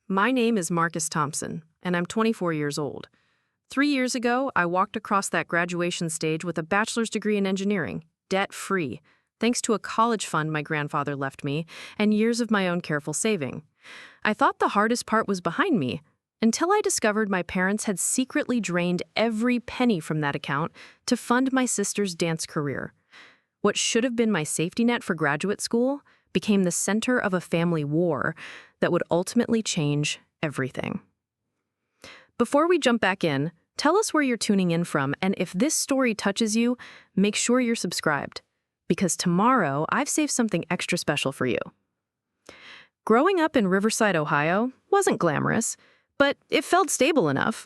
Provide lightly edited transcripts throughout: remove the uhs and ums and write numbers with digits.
My name is Marcus Thompson, and I'm 24 years old. 3 years ago, I walked across that graduation stage with a bachelor's degree in engineering, debt-free, thanks to a college fund my grandfather left me and years of my own careful saving. I thought the hardest part was behind me, until I discovered my parents had secretly drained every penny from that account to fund my sister's dance career. What should have been my safety net for graduate school became the center of a family war that would ultimately change everything. Before we jump back in, tell us where you're tuning in from, and if this story touches you, make sure you're subscribed, because tomorrow I've saved something extra special for you. Growing up in Riverside, Ohio, wasn't glamorous, but it felt stable enough.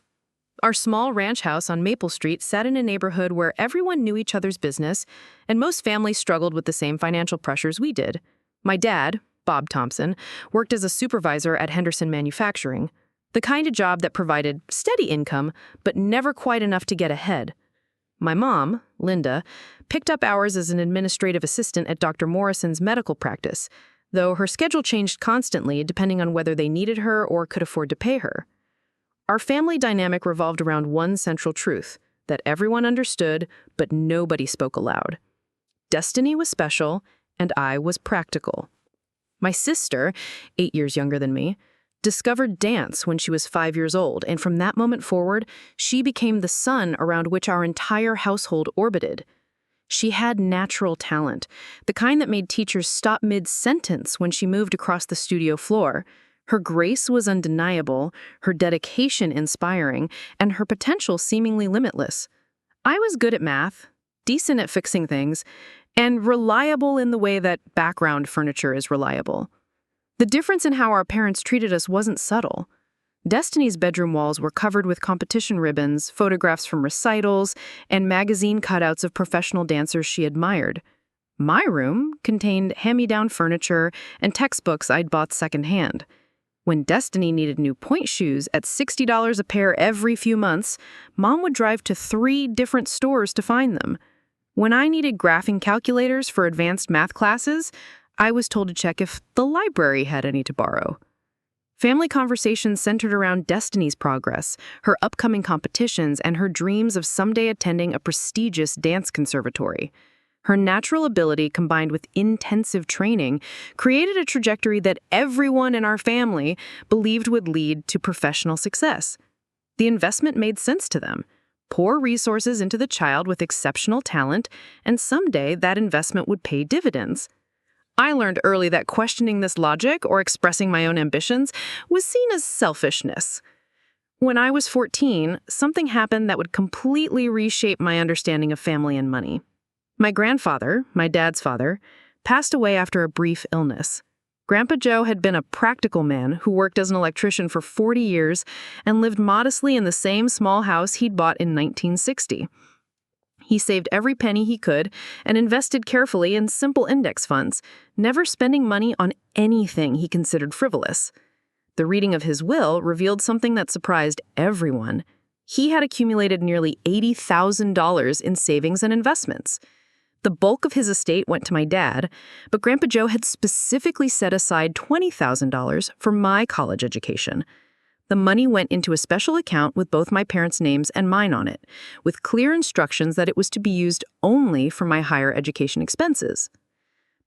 Our small ranch house on Maple Street sat in a neighborhood where everyone knew each other's business, and most families struggled with the same financial pressures we did. My dad, Bob Thompson, worked as a supervisor at Henderson Manufacturing, the kind of job that provided steady income, but never quite enough to get ahead. My mom, Linda, picked up hours as an administrative assistant at Dr. Morrison's medical practice, though her schedule changed constantly depending on whether they needed her or could afford to pay her. Our family dynamic revolved around one central truth that everyone understood, but nobody spoke aloud. Destiny was special, and I was practical. My sister, 8 years younger than me, discovered dance when she was 5 years old, and from that moment forward, she became the sun around which our entire household orbited. She had natural talent, the kind that made teachers stop mid-sentence when she moved across the studio floor. Her grace was undeniable, her dedication inspiring, and her potential seemingly limitless. I was good at math, decent at fixing things, and reliable in the way that background furniture is reliable. The difference in how our parents treated us wasn't subtle. Destiny's bedroom walls were covered with competition ribbons, photographs from recitals, and magazine cutouts of professional dancers she admired. My room contained hand-me-down furniture and textbooks I'd bought secondhand. When Destiny needed new point shoes at $60 a pair every few months, Mom would drive to 3 different stores to find them. When I needed graphing calculators for advanced math classes, I was told to check if the library had any to borrow. Family conversations centered around Destiny's progress, her upcoming competitions, and her dreams of someday attending a prestigious dance conservatory. Her natural ability combined with intensive training created a trajectory that everyone in our family believed would lead to professional success. The investment made sense to them. Pour resources into the child with exceptional talent, and someday that investment would pay dividends. I learned early that questioning this logic or expressing my own ambitions was seen as selfishness. When I was 14, something happened that would completely reshape my understanding of family and money. My grandfather, my dad's father, passed away after a brief illness. Grandpa Joe had been a practical man who worked as an electrician for 40 years and lived modestly in the same small house he'd bought in 1960. He saved every penny he could and invested carefully in simple index funds, never spending money on anything he considered frivolous. The reading of his will revealed something that surprised everyone. He had accumulated nearly $80,000 in savings and investments. The bulk of his estate went to my dad, but Grandpa Joe had specifically set aside $20,000 for my college education. The money went into a special account with both my parents' names and mine on it, with clear instructions that it was to be used only for my higher education expenses.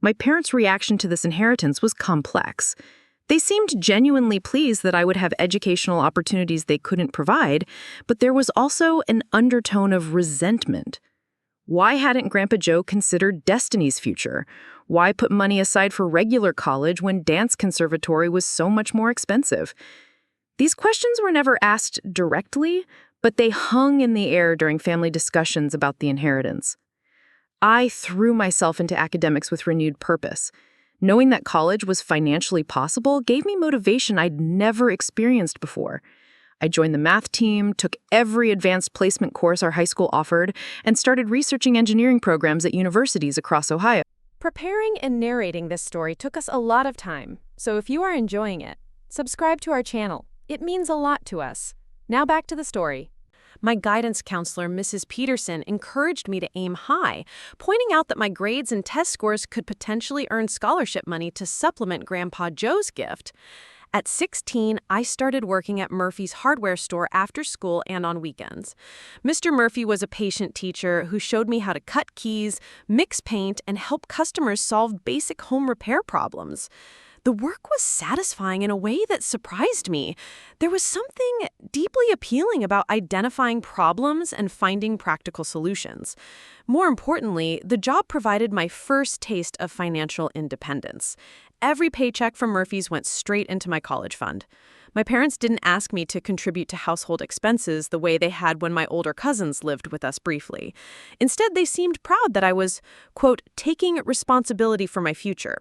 My parents' reaction to this inheritance was complex. They seemed genuinely pleased that I would have educational opportunities they couldn't provide, but there was also an undertone of resentment. Why hadn't Grandpa Joe considered Destiny's future? Why put money aside for regular college when dance conservatory was so much more expensive? These questions were never asked directly, but they hung in the air during family discussions about the inheritance. I threw myself into academics with renewed purpose. Knowing that college was financially possible gave me motivation I'd never experienced before. I joined the math team, took every advanced placement course our high school offered, and started researching engineering programs at universities across Ohio. Preparing and narrating this story took us a lot of time, so if you are enjoying it, subscribe to our channel. It means a lot to us. Now back to the story. My guidance counselor, Mrs. Peterson, encouraged me to aim high, pointing out that my grades and test scores could potentially earn scholarship money to supplement Grandpa Joe's gift. At 16, I started working at Murphy's hardware store after school and on weekends. Mr. Murphy was a patient teacher who showed me how to cut keys, mix paint, and help customers solve basic home repair problems. The work was satisfying in a way that surprised me. There was something deeply appealing about identifying problems and finding practical solutions. More importantly, the job provided my first taste of financial independence. Every paycheck from Murphy's went straight into my college fund. My parents didn't ask me to contribute to household expenses the way they had when my older cousins lived with us briefly. Instead, they seemed proud that I was, quote, taking responsibility for my future.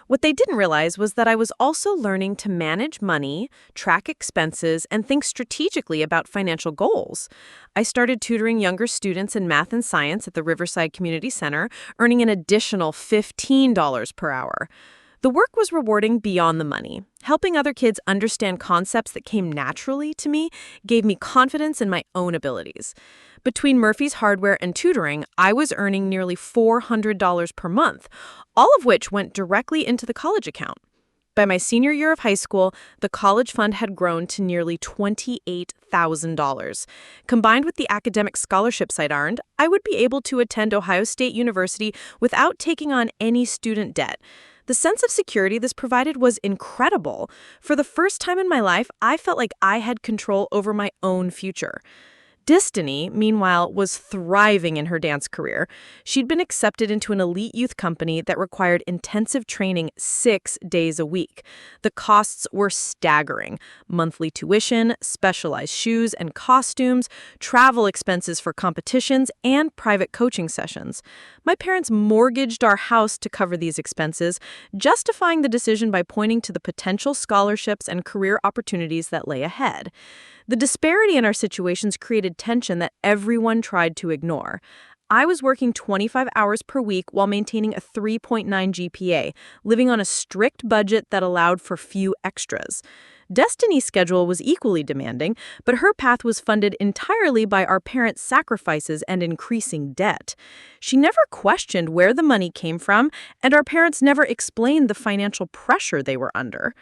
What they didn't realize was that I was also learning to manage money, track expenses, and think strategically about financial goals. I started tutoring younger students in math and science at the Riverside Community Center, earning an additional $15 per hour. The work was rewarding beyond the money. Helping other kids understand concepts that came naturally to me gave me confidence in my own abilities. Between Murphy's hardware and tutoring, I was earning nearly $400 per month, all of which went directly into the college account. By my senior year of high school, the college fund had grown to nearly $28,000. Combined with the academic scholarships I'd earned, I would be able to attend Ohio State University without taking on any student debt. The sense of security this provided was incredible. For the first time in my life, I felt like I had control over my own future. Destiny, meanwhile, was thriving in her dance career. She'd been accepted into an elite youth company that required intensive training 6 days a week. The costs were staggering. Monthly tuition, specialized shoes and costumes, travel expenses for competitions, and private coaching sessions. My parents mortgaged our house to cover these expenses, justifying the decision by pointing to the potential scholarships and career opportunities that lay ahead. The disparity in our situations created tension that everyone tried to ignore. I was working 25 hours per week while maintaining a 3.9 GPA, living on a strict budget that allowed for few extras. Destiny's schedule was equally demanding, but her path was funded entirely by our parents' sacrifices and increasing debt. She never questioned where the money came from, and our parents never explained the financial pressure they were under.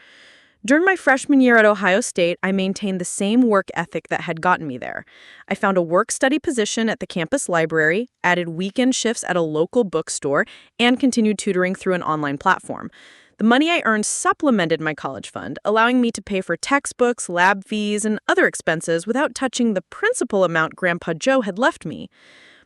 During my freshman year at Ohio State, I maintained the same work ethic that had gotten me there. I found a work-study position at the campus library, added weekend shifts at a local bookstore, and continued tutoring through an online platform. The money I earned supplemented my college fund, allowing me to pay for textbooks, lab fees, and other expenses without touching the principal amount Grandpa Joe had left me.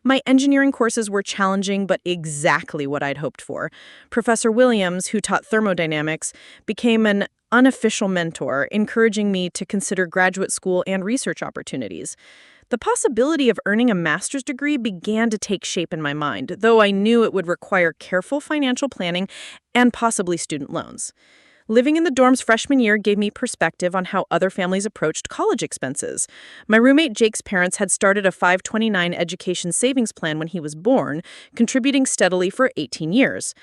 My engineering courses were challenging, but exactly what I'd hoped for. Professor Williams, who taught thermodynamics, became an unofficial mentor, encouraging me to consider graduate school and research opportunities. The possibility of earning a master's degree began to take shape in my mind, though I knew it would require careful financial planning and possibly student loans. Living in the dorms freshman year gave me perspective on how other families approached college expenses. My roommate Jake's parents had started a 529 education savings plan when he was born, contributing steadily for 18 years.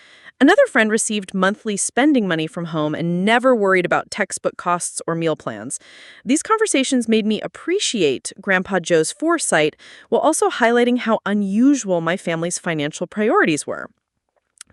Another friend received monthly spending money from home and never worried about textbook costs or meal plans. These conversations made me appreciate Grandpa Joe's foresight while also highlighting how unusual my family's financial priorities were.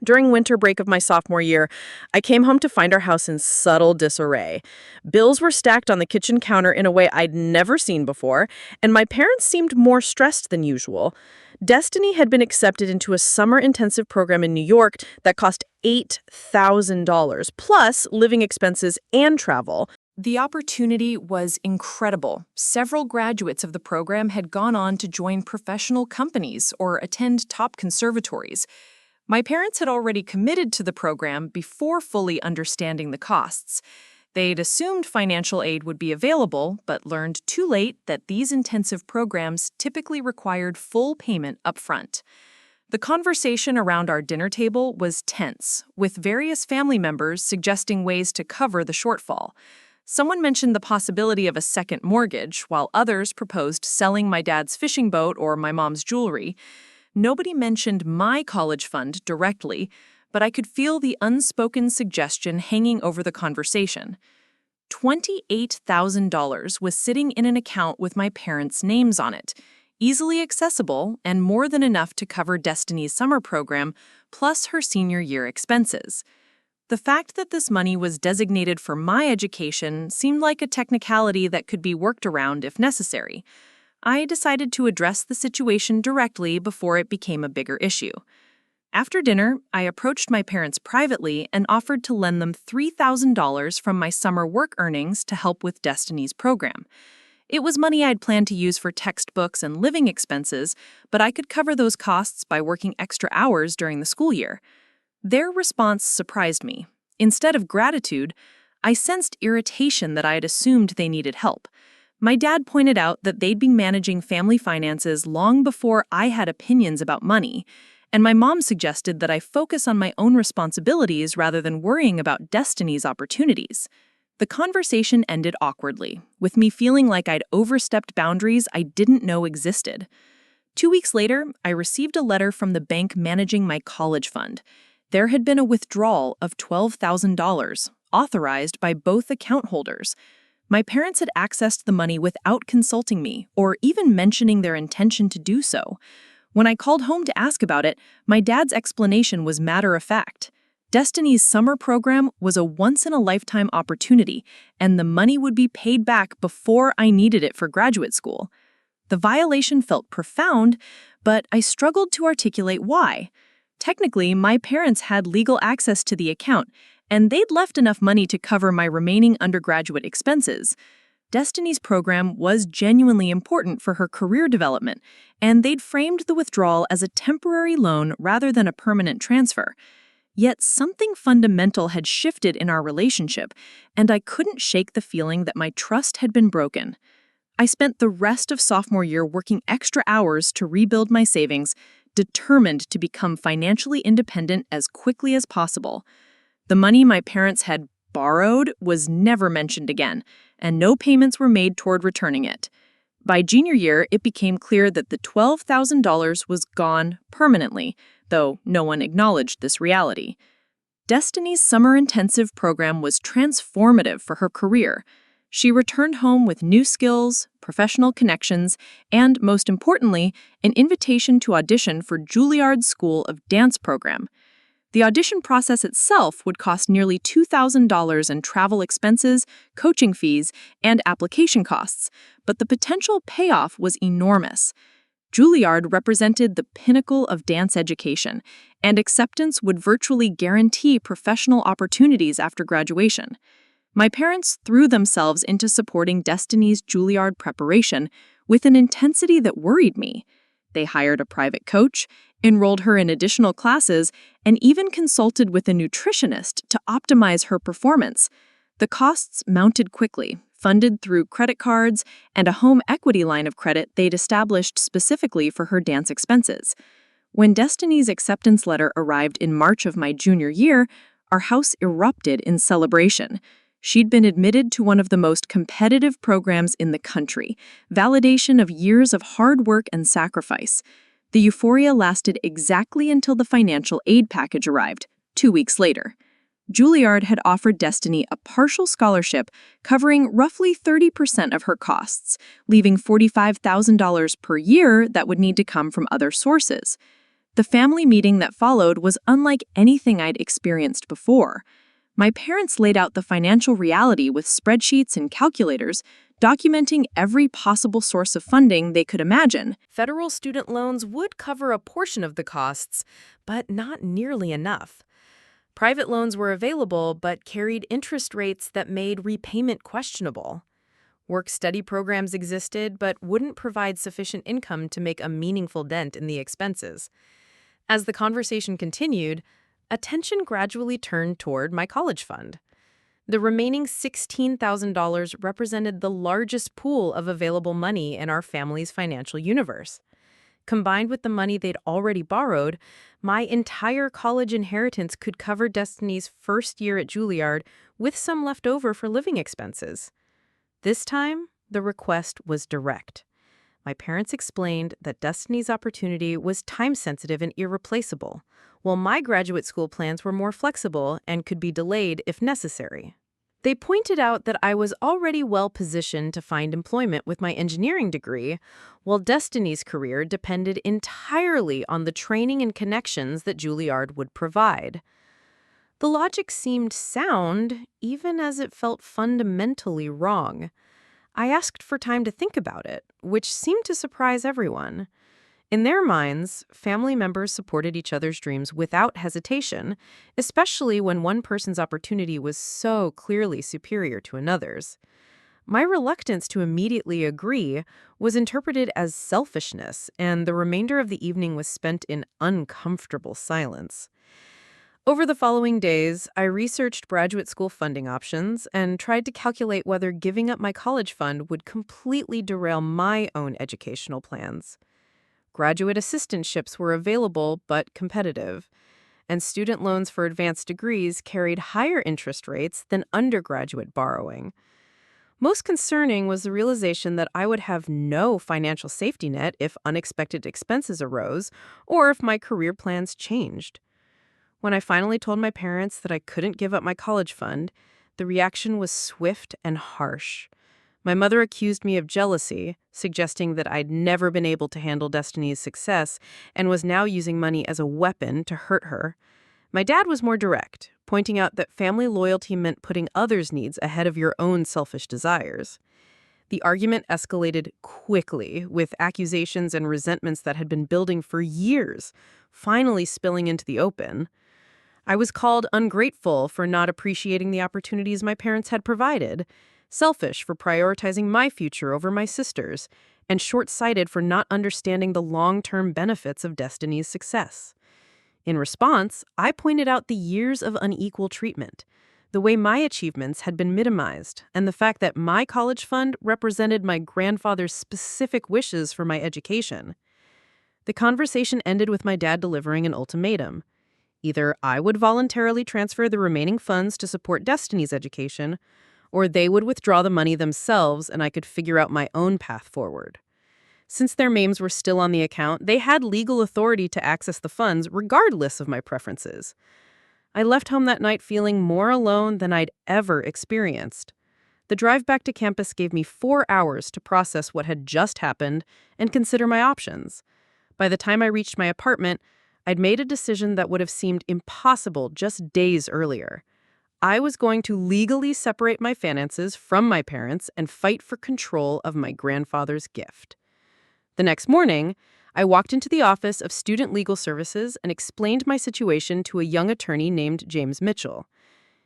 During winter break of my sophomore year, I came home to find our house in subtle disarray. Bills were stacked on the kitchen counter in a way I'd never seen before, and my parents seemed more stressed than usual. Destiny had been accepted into a summer intensive program in New York that cost $8,000, plus living expenses and travel. The opportunity was incredible. Several graduates of the program had gone on to join professional companies or attend top conservatories. My parents had already committed to the program before fully understanding the costs. They'd assumed financial aid would be available, but learned too late that these intensive programs typically required full payment up front. The conversation around our dinner table was tense, with various family members suggesting ways to cover the shortfall. Someone mentioned the possibility of a second mortgage, while others proposed selling my dad's fishing boat or my mom's jewelry. Nobody mentioned my college fund directly, but I could feel the unspoken suggestion hanging over the conversation. $28,000 was sitting in an account with my parents' names on it, easily accessible and more than enough to cover Destiny's summer program, plus her senior year expenses. The fact that this money was designated for my education seemed like a technicality that could be worked around if necessary. I decided to address the situation directly before it became a bigger issue. After dinner, I approached my parents privately and offered to lend them $3,000 from my summer work earnings to help with Destiny's program. It was money I'd planned to use for textbooks and living expenses, but I could cover those costs by working extra hours during the school year. Their response surprised me. Instead of gratitude, I sensed irritation that I had assumed they needed help. My dad pointed out that they'd been managing family finances long before I had opinions about money, and my mom suggested that I focus on my own responsibilities rather than worrying about Destiny's opportunities. The conversation ended awkwardly, with me feeling like I'd overstepped boundaries I didn't know existed. 2 weeks later, I received a letter from the bank managing my college fund. There had been a withdrawal of $12,000, authorized by both account holders. My parents had accessed the money without consulting me or even mentioning their intention to do so. When I called home to ask about it, my dad's explanation was matter-of-fact. Destiny's summer program was a once-in-a-lifetime opportunity, and the money would be paid back before I needed it for graduate school. The violation felt profound, but I struggled to articulate why. Technically, my parents had legal access to the account, and they'd left enough money to cover my remaining undergraduate expenses. Destiny's program was genuinely important for her career development, and they'd framed the withdrawal as a temporary loan rather than a permanent transfer. Yet something fundamental had shifted in our relationship, and I couldn't shake the feeling that my trust had been broken. I spent the rest of sophomore year working extra hours to rebuild my savings, determined to become financially independent as quickly as possible. The money my parents had borrowed was never mentioned again, and no payments were made toward returning it. By junior year, it became clear that the $12,000 was gone permanently, though no one acknowledged this reality. Destiny's summer intensive program was transformative for her career. She returned home with new skills, professional connections, and, most importantly, an invitation to audition for Juilliard's School of Dance program. The audition process itself would cost nearly $2,000 in travel expenses, coaching fees, and application costs, but the potential payoff was enormous. Juilliard represented the pinnacle of dance education, and acceptance would virtually guarantee professional opportunities after graduation. My parents threw themselves into supporting Destiny's Juilliard preparation with an intensity that worried me. They hired a private coach, enrolled her in additional classes, and even consulted with a nutritionist to optimize her performance. The costs mounted quickly, funded through credit cards and a home equity line of credit they'd established specifically for her dance expenses. When Destiny's acceptance letter arrived in March of my junior year, our house erupted in celebration. She'd been admitted to one of the most competitive programs in the country, validation of years of hard work and sacrifice. The euphoria lasted exactly until the financial aid package arrived, 2 weeks later. Juilliard had offered Destiny a partial scholarship covering roughly 30% of her costs, leaving $45,000 per year that would need to come from other sources. The family meeting that followed was unlike anything I'd experienced before. My parents laid out the financial reality with spreadsheets and calculators, documenting every possible source of funding they could imagine. Federal student loans would cover a portion of the costs, but not nearly enough. Private loans were available, but carried interest rates that made repayment questionable. Work-study programs existed, but wouldn't provide sufficient income to make a meaningful dent in the expenses. As the conversation continued, attention gradually turned toward my college fund. The remaining $16,000 represented the largest pool of available money in our family's financial universe. Combined with the money they'd already borrowed, my entire college inheritance could cover Destiny's first year at Juilliard with some left over for living expenses. This time, the request was direct. My parents explained that Destiny's opportunity was time-sensitive and irreplaceable, while my graduate school plans were more flexible and could be delayed if necessary. They pointed out that I was already well-positioned to find employment with my engineering degree, while Destiny's career depended entirely on the training and connections that Juilliard would provide. The logic seemed sound, even as it felt fundamentally wrong. I asked for time to think about it, which seemed to surprise everyone. In their minds, family members supported each other's dreams without hesitation, especially when one person's opportunity was so clearly superior to another's. My reluctance to immediately agree was interpreted as selfishness, and the remainder of the evening was spent in uncomfortable silence. Over the following days, I researched graduate school funding options and tried to calculate whether giving up my college fund would completely derail my own educational plans. Graduate assistantships were available but competitive, and student loans for advanced degrees carried higher interest rates than undergraduate borrowing. Most concerning was the realization that I would have no financial safety net if unexpected expenses arose or if my career plans changed. When I finally told my parents that I couldn't give up my college fund, the reaction was swift and harsh. My mother accused me of jealousy, suggesting that I'd never been able to handle Destiny's success and was now using money as a weapon to hurt her. My dad was more direct, pointing out that family loyalty meant putting others' needs ahead of your own selfish desires. The argument escalated quickly, with accusations and resentments that had been building for years, finally spilling into the open. I was called ungrateful for not appreciating the opportunities my parents had provided, selfish for prioritizing my future over my sister's, and short-sighted for not understanding the long-term benefits of Destiny's success. In response, I pointed out the years of unequal treatment, the way my achievements had been minimized, and the fact that my college fund represented my grandfather's specific wishes for my education. The conversation ended with my dad delivering an ultimatum. Either I would voluntarily transfer the remaining funds to support Destiny's education, or they would withdraw the money themselves and I could figure out my own path forward. Since their names were still on the account, they had legal authority to access the funds regardless of my preferences. I left home that night feeling more alone than I'd ever experienced. The drive back to campus gave me 4 hours to process what had just happened and consider my options. By the time I reached my apartment, I'd made a decision that would have seemed impossible just days earlier. I was going to legally separate my finances from my parents and fight for control of my grandfather's gift. The next morning, I walked into the Office of Student Legal Services and explained my situation to a young attorney named James Mitchell.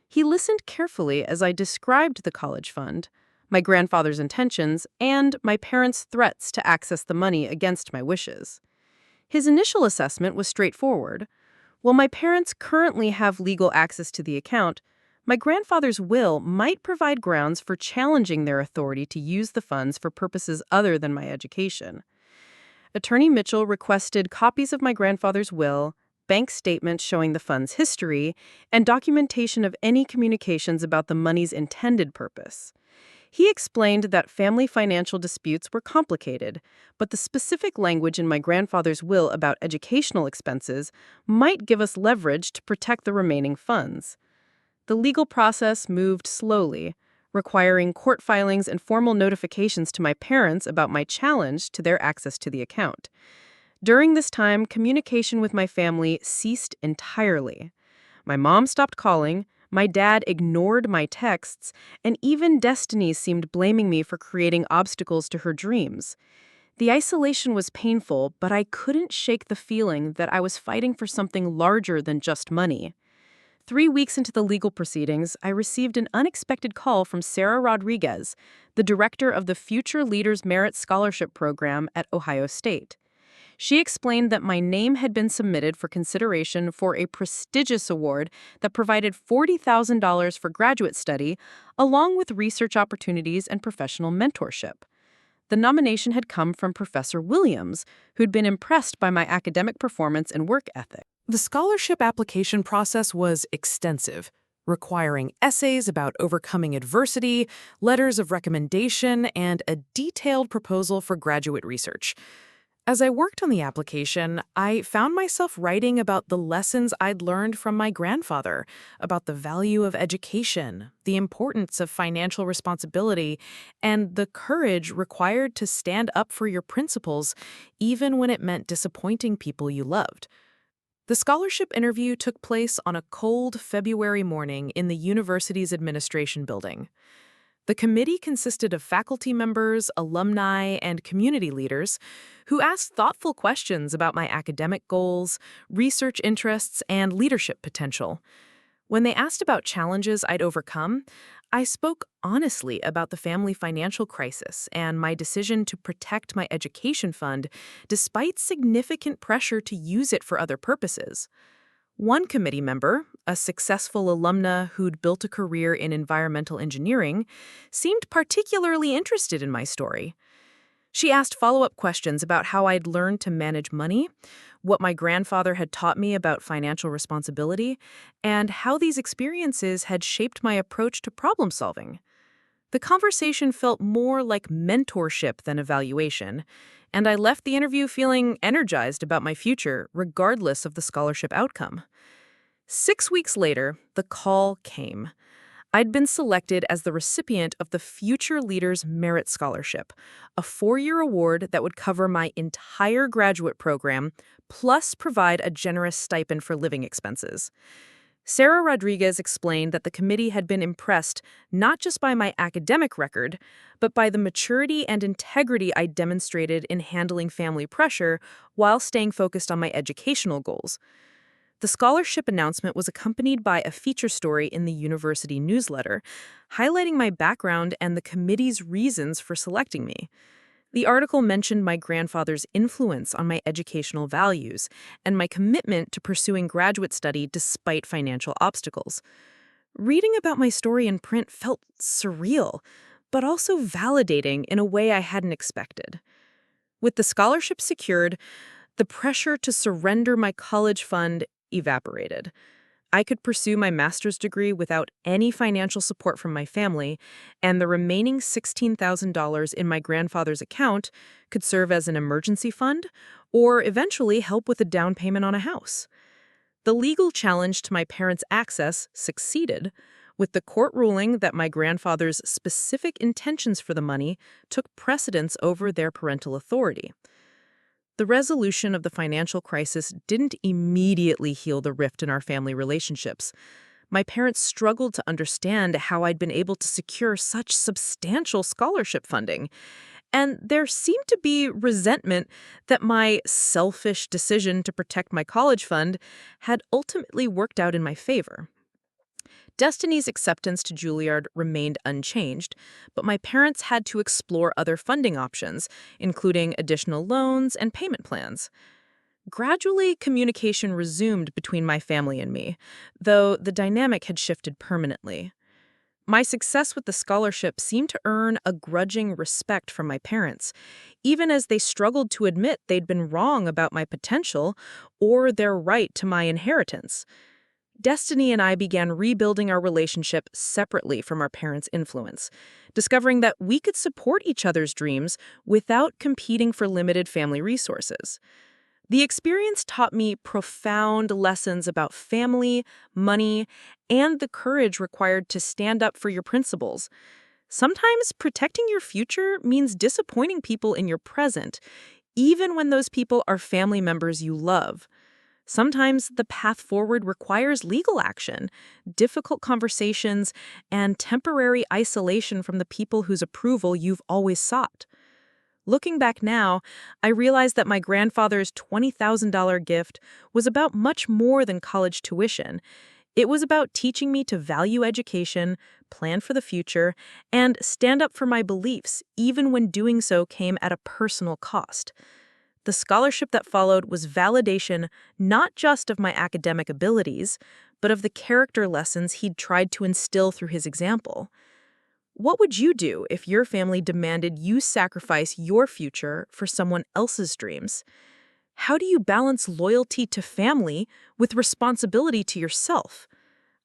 He listened carefully as I described the college fund, my grandfather's intentions, and my parents' threats to access the money against my wishes. His initial assessment was straightforward. While my parents currently have legal access to the account, my grandfather's will might provide grounds for challenging their authority to use the funds for purposes other than my education. Attorney Mitchell requested copies of my grandfather's will, bank statements showing the fund's history, and documentation of any communications about the money's intended purpose. He explained that family financial disputes were complicated, but the specific language in my grandfather's will about educational expenses might give us leverage to protect the remaining funds. The legal process moved slowly, requiring court filings and formal notifications to my parents about my challenge to their access to the account. During this time, communication with my family ceased entirely. My mom stopped calling, my dad ignored my texts, and even Destiny seemed blaming me for creating obstacles to her dreams. The isolation was painful, but I couldn't shake the feeling that I was fighting for something larger than just money. 3 weeks into the legal proceedings, I received an unexpected call from Sarah Rodriguez, the director of the Future Leaders Merit Scholarship Program at Ohio State. She explained that my name had been submitted for consideration for a prestigious award that provided $40,000 for graduate study, along with research opportunities and professional mentorship. The nomination had come from Professor Williams, who'd been impressed by my academic performance and work ethic. The scholarship application process was extensive, requiring essays about overcoming adversity, letters of recommendation, and a detailed proposal for graduate research. As I worked on the application, I found myself writing about the lessons I'd learned from my grandfather, about the value of education, the importance of financial responsibility, and the courage required to stand up for your principles, even when it meant disappointing people you loved. The scholarship interview took place on a cold February morning in the university's administration building. The committee consisted of faculty members, alumni, and community leaders who asked thoughtful questions about my academic goals, research interests, and leadership potential. When they asked about challenges I'd overcome, I spoke honestly about the family financial crisis and my decision to protect my education fund despite significant pressure to use it for other purposes. One committee member, a successful alumna who'd built a career in environmental engineering, seemed particularly interested in my story. She asked follow-up questions about how I'd learned to manage money, what my grandfather had taught me about financial responsibility, and how these experiences had shaped my approach to problem solving. The conversation felt more like mentorship than evaluation, and I left the interview feeling energized about my future, regardless of the scholarship outcome. 6 weeks later, the call came. I'd been selected as the recipient of the Future Leaders Merit Scholarship, a 4-year award that would cover my entire graduate program, plus provide a generous stipend for living expenses. Sarah Rodriguez explained that the committee had been impressed not just by my academic record, but by the maturity and integrity I demonstrated in handling family pressure while staying focused on my educational goals. The scholarship announcement was accompanied by a feature story in the university newsletter, highlighting my background and the committee's reasons for selecting me. The article mentioned my grandfather's influence on my educational values and my commitment to pursuing graduate study despite financial obstacles. Reading about my story in print felt surreal, but also validating in a way I hadn't expected. With the scholarship secured, the pressure to surrender my college fund evaporated. I could pursue my master's degree without any financial support from my family, and the remaining $16,000 in my grandfather's account could serve as an emergency fund or eventually help with a down payment on a house. The legal challenge to my parents' access succeeded, with the court ruling that my grandfather's specific intentions for the money took precedence over their parental authority. The resolution of the financial crisis didn't immediately heal the rift in our family relationships. My parents struggled to understand how I'd been able to secure such substantial scholarship funding, and there seemed to be resentment that my selfish decision to protect my college fund had ultimately worked out in my favor. Destiny's acceptance to Juilliard remained unchanged, but my parents had to explore other funding options, including additional loans and payment plans. Gradually, communication resumed between my family and me, though the dynamic had shifted permanently. My success with the scholarship seemed to earn a grudging respect from my parents, even as they struggled to admit they'd been wrong about my potential or their right to my inheritance. Destiny and I began rebuilding our relationship separately from our parents' influence, discovering that we could support each other's dreams without competing for limited family resources. The experience taught me profound lessons about family, money, and the courage required to stand up for your principles. Sometimes protecting your future means disappointing people in your present, even when those people are family members you love. Sometimes the path forward requires legal action, difficult conversations, and temporary isolation from the people whose approval you've always sought. Looking back now, I realize that my grandfather's $20,000 gift was about much more than college tuition. It was about teaching me to value education, plan for the future, and stand up for my beliefs, even when doing so came at a personal cost. The scholarship that followed was validation not just of my academic abilities, but of the character lessons he'd tried to instill through his example. What would you do if your family demanded you sacrifice your future for someone else's dreams? How do you balance loyalty to family with responsibility to yourself?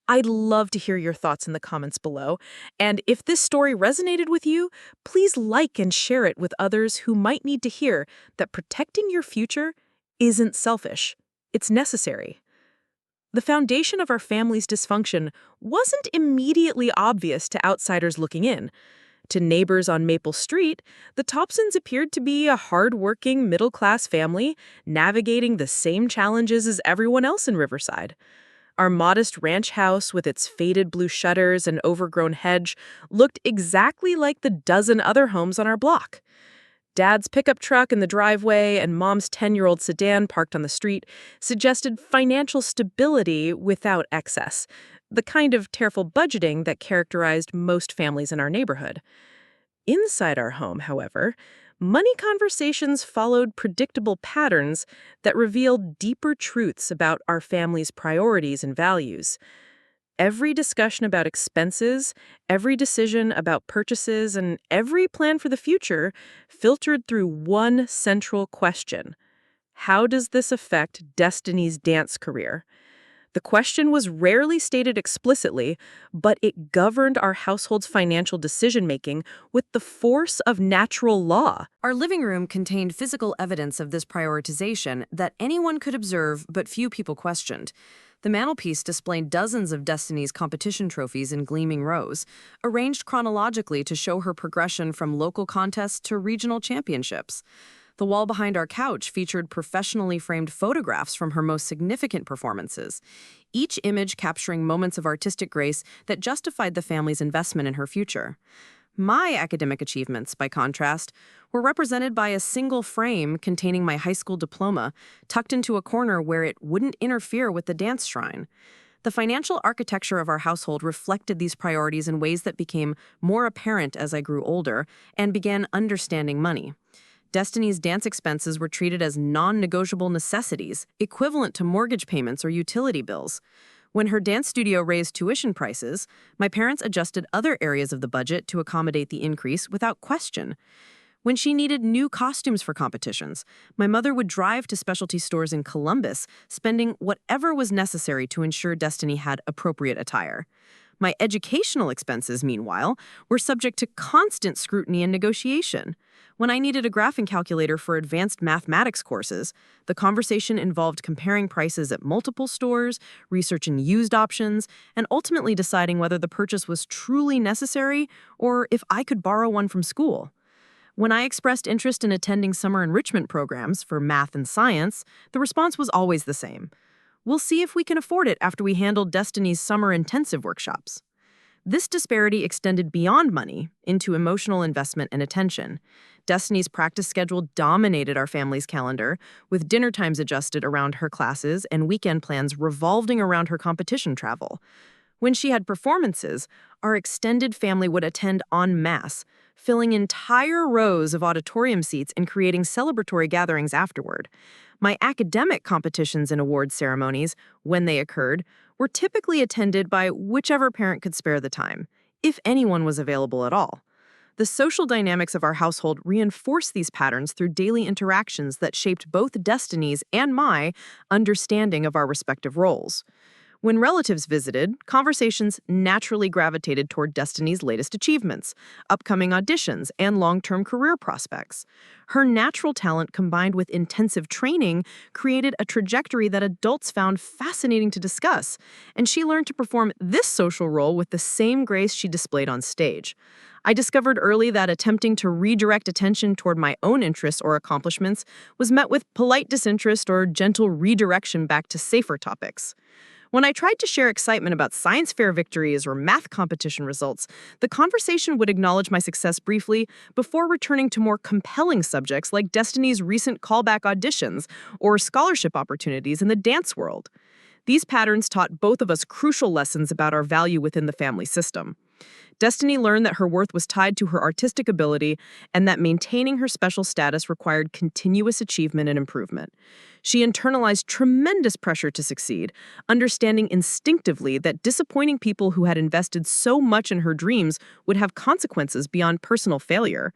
I'd love to hear your thoughts in the comments below, and if this story resonated with you, please like and share it with others who might need to hear that protecting your future isn't selfish, it's necessary. The foundation of our family's dysfunction wasn't immediately obvious to outsiders looking in. To neighbors on Maple Street, the Thompsons appeared to be a hard-working, middle-class family navigating the same challenges as everyone else in Riverside. Our modest ranch house with its faded blue shutters and overgrown hedge looked exactly like the dozen other homes on our block. Dad's pickup truck in the driveway and Mom's 10-year-old sedan parked on the street suggested financial stability without excess, the kind of careful budgeting that characterized most families in our neighborhood. Inside our home, however, money conversations followed predictable patterns that revealed deeper truths about our family's priorities and values. Every discussion about expenses, every decision about purchases, and every plan for the future filtered through one central question. How does this affect Destiny's dance career? The question was rarely stated explicitly, but it governed our household's financial decision-making with the force of natural law. Our living room contained physical evidence of this prioritization that anyone could observe but few people questioned. The mantelpiece displayed dozens of Destiny's competition trophies in gleaming rows, arranged chronologically to show her progression from local contests to regional championships. The wall behind our couch featured professionally framed photographs from her most significant performances, each image capturing moments of artistic grace that justified the family's investment in her future. My academic achievements, by contrast, were represented by a single frame containing my high school diploma, tucked into a corner where it wouldn't interfere with the dance shrine. The financial architecture of our household reflected these priorities in ways that became more apparent as I grew older and began understanding money. Destiny's dance expenses were treated as non-negotiable necessities, equivalent to mortgage payments or utility bills. When her dance studio raised tuition prices, my parents adjusted other areas of the budget to accommodate the increase without question. When she needed new costumes for competitions, my mother would drive to specialty stores in Columbus, spending whatever was necessary to ensure Destiny had appropriate attire. My educational expenses, meanwhile, were subject to constant scrutiny and negotiation. When I needed a graphing calculator for advanced mathematics courses, the conversation involved comparing prices at multiple stores, researching used options, and ultimately deciding whether the purchase was truly necessary or if I could borrow one from school. When I expressed interest in attending summer enrichment programs for math and science, the response was always the same. We'll see if we can afford it after we handle Destiny's summer intensive workshops. This disparity extended beyond money into emotional investment and attention. Destiny's practice schedule dominated our family's calendar, with dinner times adjusted around her classes and weekend plans revolving around her competition travel. When she had performances, our extended family would attend en masse, filling entire rows of auditorium seats and creating celebratory gatherings afterward. My academic competitions and award ceremonies, when they occurred, were typically attended by whichever parent could spare the time, if anyone was available at all. The social dynamics of our household reinforced these patterns through daily interactions that shaped both Destiny's and my understanding of our respective roles. When relatives visited, conversations naturally gravitated toward Destiny's latest achievements, upcoming auditions, and long-term career prospects. Her natural talent combined with intensive training created a trajectory that adults found fascinating to discuss, and she learned to perform this social role with the same grace she displayed on stage. I discovered early that attempting to redirect attention toward my own interests or accomplishments was met with polite disinterest or gentle redirection back to safer topics. When I tried to share excitement about science fair victories or math competition results, the conversation would acknowledge my success briefly before returning to more compelling subjects like Destiny's recent callback auditions or scholarship opportunities in the dance world. These patterns taught both of us crucial lessons about our value within the family system. Destiny learned that her worth was tied to her artistic ability and that maintaining her special status required continuous achievement and improvement. She internalized tremendous pressure to succeed, understanding instinctively that disappointing people who had invested so much in her dreams would have consequences beyond personal failure.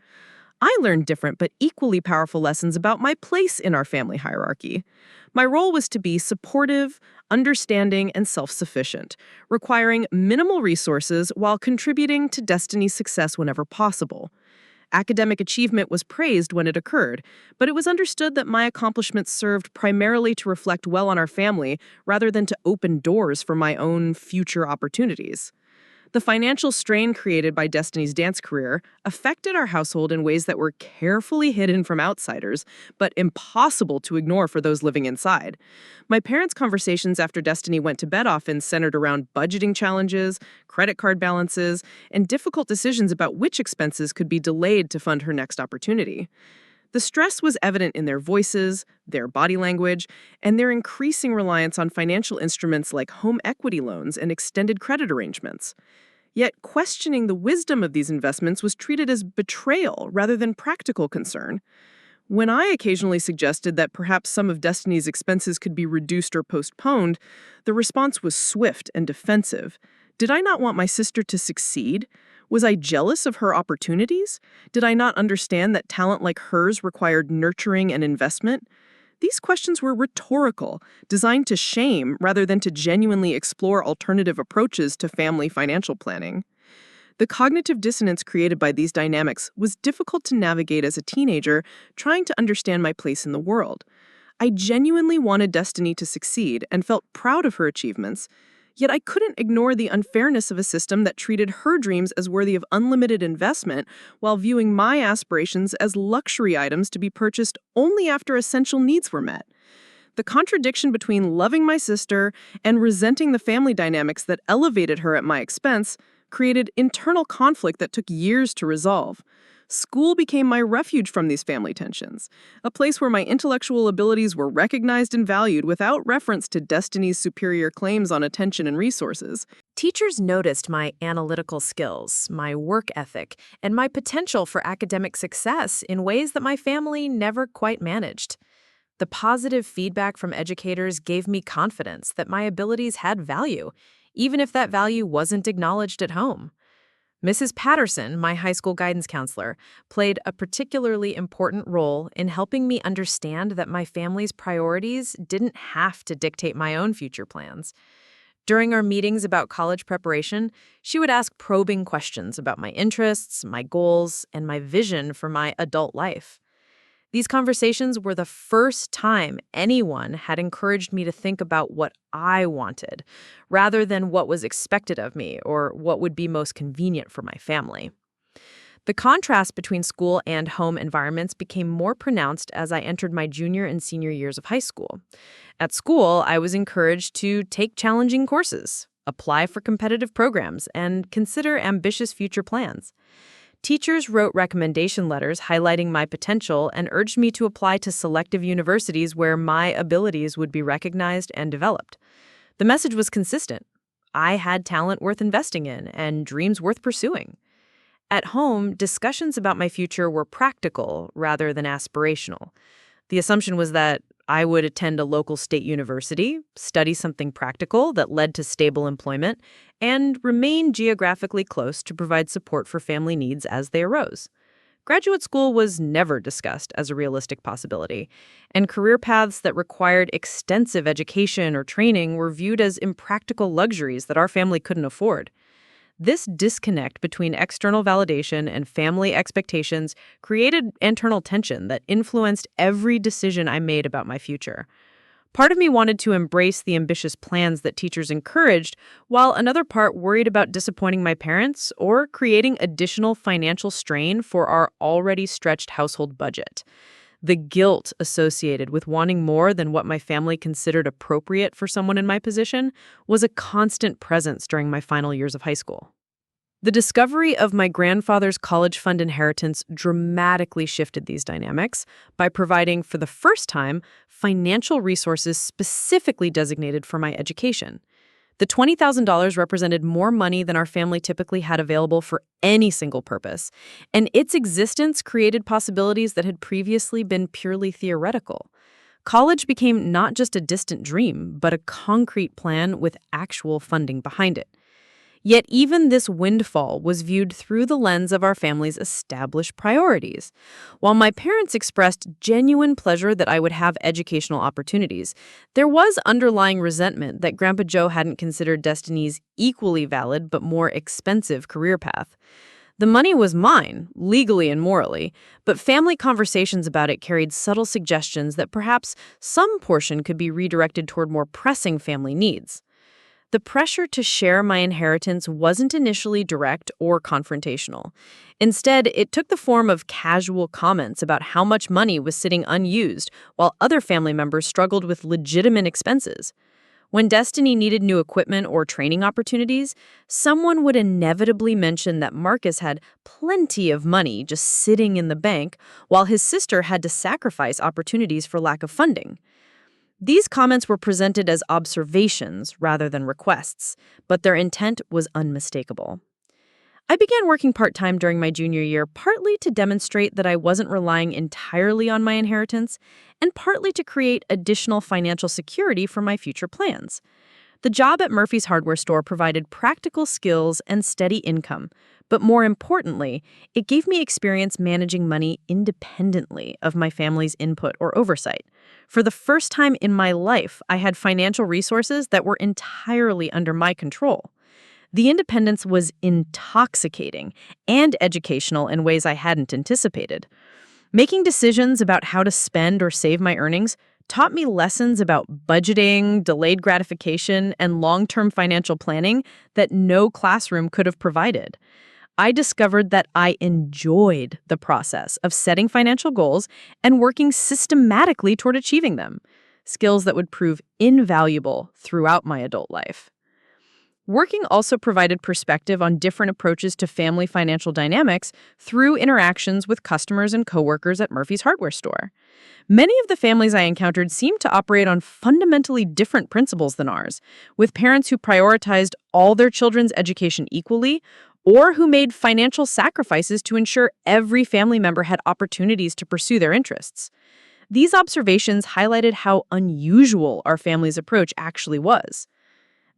I learned different but equally powerful lessons about my place in our family hierarchy. My role was to be supportive, understanding, and self-sufficient, requiring minimal resources while contributing to Destiny's success whenever possible. Academic achievement was praised when it occurred, but it was understood that my accomplishments served primarily to reflect well on our family rather than to open doors for my own future opportunities. The financial strain created by Destiny's dance career affected our household in ways that were carefully hidden from outsiders, but impossible to ignore for those living inside. My parents' conversations after Destiny went to bed often centered around budgeting challenges, credit card balances, and difficult decisions about which expenses could be delayed to fund her next opportunity. The stress was evident in their voices, their body language, and their increasing reliance on financial instruments like home equity loans and extended credit arrangements. Yet questioning the wisdom of these investments was treated as betrayal rather than practical concern. When I occasionally suggested that perhaps some of Destiny's expenses could be reduced or postponed, the response was swift and defensive. Did I not want my sister to succeed? Was I jealous of her opportunities? Did I not understand that talent like hers required nurturing and investment? These questions were rhetorical, designed to shame rather than to genuinely explore alternative approaches to family financial planning. The cognitive dissonance created by these dynamics was difficult to navigate as a teenager trying to understand my place in the world. I genuinely wanted Destiny to succeed and felt proud of her achievements, yet I couldn't ignore the unfairness of a system that treated her dreams as worthy of unlimited investment while viewing my aspirations as luxury items to be purchased only after essential needs were met. The contradiction between loving my sister and resenting the family dynamics that elevated her at my expense created internal conflict that took years to resolve. School became my refuge from these family tensions, a place where my intellectual abilities were recognized and valued without reference to Destiny's superior claims on attention and resources. Teachers noticed my analytical skills, my work ethic, and my potential for academic success in ways that my family never quite managed. The positive feedback from educators gave me confidence that my abilities had value, even if that value wasn't acknowledged at home. Mrs. Patterson, my high school guidance counselor, played a particularly important role in helping me understand that my family's priorities didn't have to dictate my own future plans. During our meetings about college preparation, she would ask probing questions about my interests, my goals, and my vision for my adult life. These conversations were the first time anyone had encouraged me to think about what I wanted, rather than what was expected of me or what would be most convenient for my family. The contrast between school and home environments became more pronounced as I entered my junior and senior years of high school. At school, I was encouraged to take challenging courses, apply for competitive programs, and consider ambitious future plans. Teachers wrote recommendation letters highlighting my potential and urged me to apply to selective universities where my abilities would be recognized and developed. The message was consistent. I had talent worth investing in and dreams worth pursuing. At home, discussions about my future were practical rather than aspirational. The assumption was that I would attend a local state university, study something practical that led to stable employment, and remain geographically close to provide support for family needs as they arose. Graduate school was never discussed as a realistic possibility, and career paths that required extensive education or training were viewed as impractical luxuries that our family couldn't afford. This disconnect between external validation and family expectations created internal tension that influenced every decision I made about my future. Part of me wanted to embrace the ambitious plans that teachers encouraged, while another part worried about disappointing my parents or creating additional financial strain for our already stretched household budget. The guilt associated with wanting more than what my family considered appropriate for someone in my position was a constant presence during my final years of high school. The discovery of my grandfather's college fund inheritance dramatically shifted these dynamics by providing, for the first time, financial resources specifically designated for my education. The $20,000 represented more money than our family typically had available for any single purpose, and its existence created possibilities that had previously been purely theoretical. College became not just a distant dream, but a concrete plan with actual funding behind it. Yet even this windfall was viewed through the lens of our family's established priorities. While my parents expressed genuine pleasure that I would have educational opportunities, there was underlying resentment that Grandpa Joe hadn't considered Destiny's equally valid but more expensive career path. The money was mine, legally and morally, but family conversations about it carried subtle suggestions that perhaps some portion could be redirected toward more pressing family needs. The pressure to share my inheritance wasn't initially direct or confrontational. Instead, it took the form of casual comments about how much money was sitting unused while other family members struggled with legitimate expenses. When Destiny needed new equipment or training opportunities, someone would inevitably mention that Marcus had plenty of money just sitting in the bank, while his sister had to sacrifice opportunities for lack of funding. These comments were presented as observations rather than requests, but their intent was unmistakable. I began working part-time during my junior year, partly to demonstrate that I wasn't relying entirely on my inheritance, and partly to create additional financial security for my future plans. The job at Murphy's hardware store provided practical skills and steady income, but more importantly, it gave me experience managing money independently of my family's input or oversight. For the first time in my life, I had financial resources that were entirely under my control. The independence was intoxicating and educational in ways I hadn't anticipated. Making decisions about how to spend or save my earnings taught me lessons about budgeting, delayed gratification, and long-term financial planning that no classroom could have provided. I discovered that I enjoyed the process of setting financial goals and working systematically toward achieving them, skills that would prove invaluable throughout my adult life. Working also provided perspective on different approaches to family financial dynamics through interactions with customers and coworkers at Murphy's hardware store. Many of the families I encountered seemed to operate on fundamentally different principles than ours, with parents who prioritized all their children's education equally or who made financial sacrifices to ensure every family member had opportunities to pursue their interests. These observations highlighted how unusual our family's approach actually was.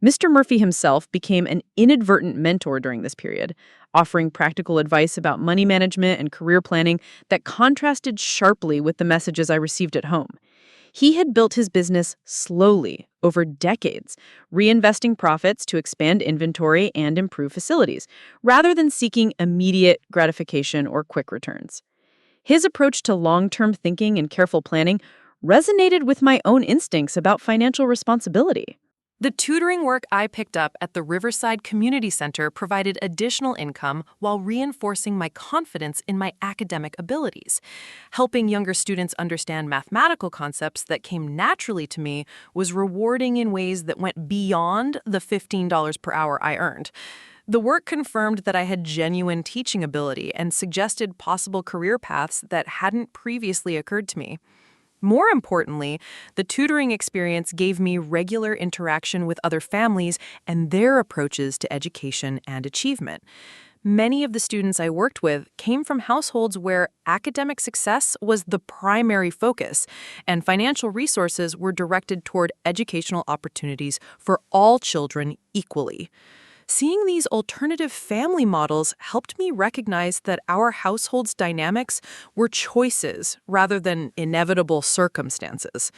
Mr. Murphy himself became an inadvertent mentor during this period, offering practical advice about money management and career planning that contrasted sharply with the messages I received at home. He had built his business slowly over decades, reinvesting profits to expand inventory and improve facilities, rather than seeking immediate gratification or quick returns. His approach to long-term thinking and careful planning resonated with my own instincts about financial responsibility. The tutoring work I picked up at the Riverside Community Center provided additional income while reinforcing my confidence in my academic abilities. Helping younger students understand mathematical concepts that came naturally to me was rewarding in ways that went beyond the $15 per hour I earned. The work confirmed that I had genuine teaching ability and suggested possible career paths that hadn't previously occurred to me. More importantly, the tutoring experience gave me regular interaction with other families and their approaches to education and achievement. Many of the students I worked with came from households where academic success was the primary focus, and financial resources were directed toward educational opportunities for all children equally. Seeing these alternative family models helped me recognize that our household's dynamics were choices rather than inevitable circumstances.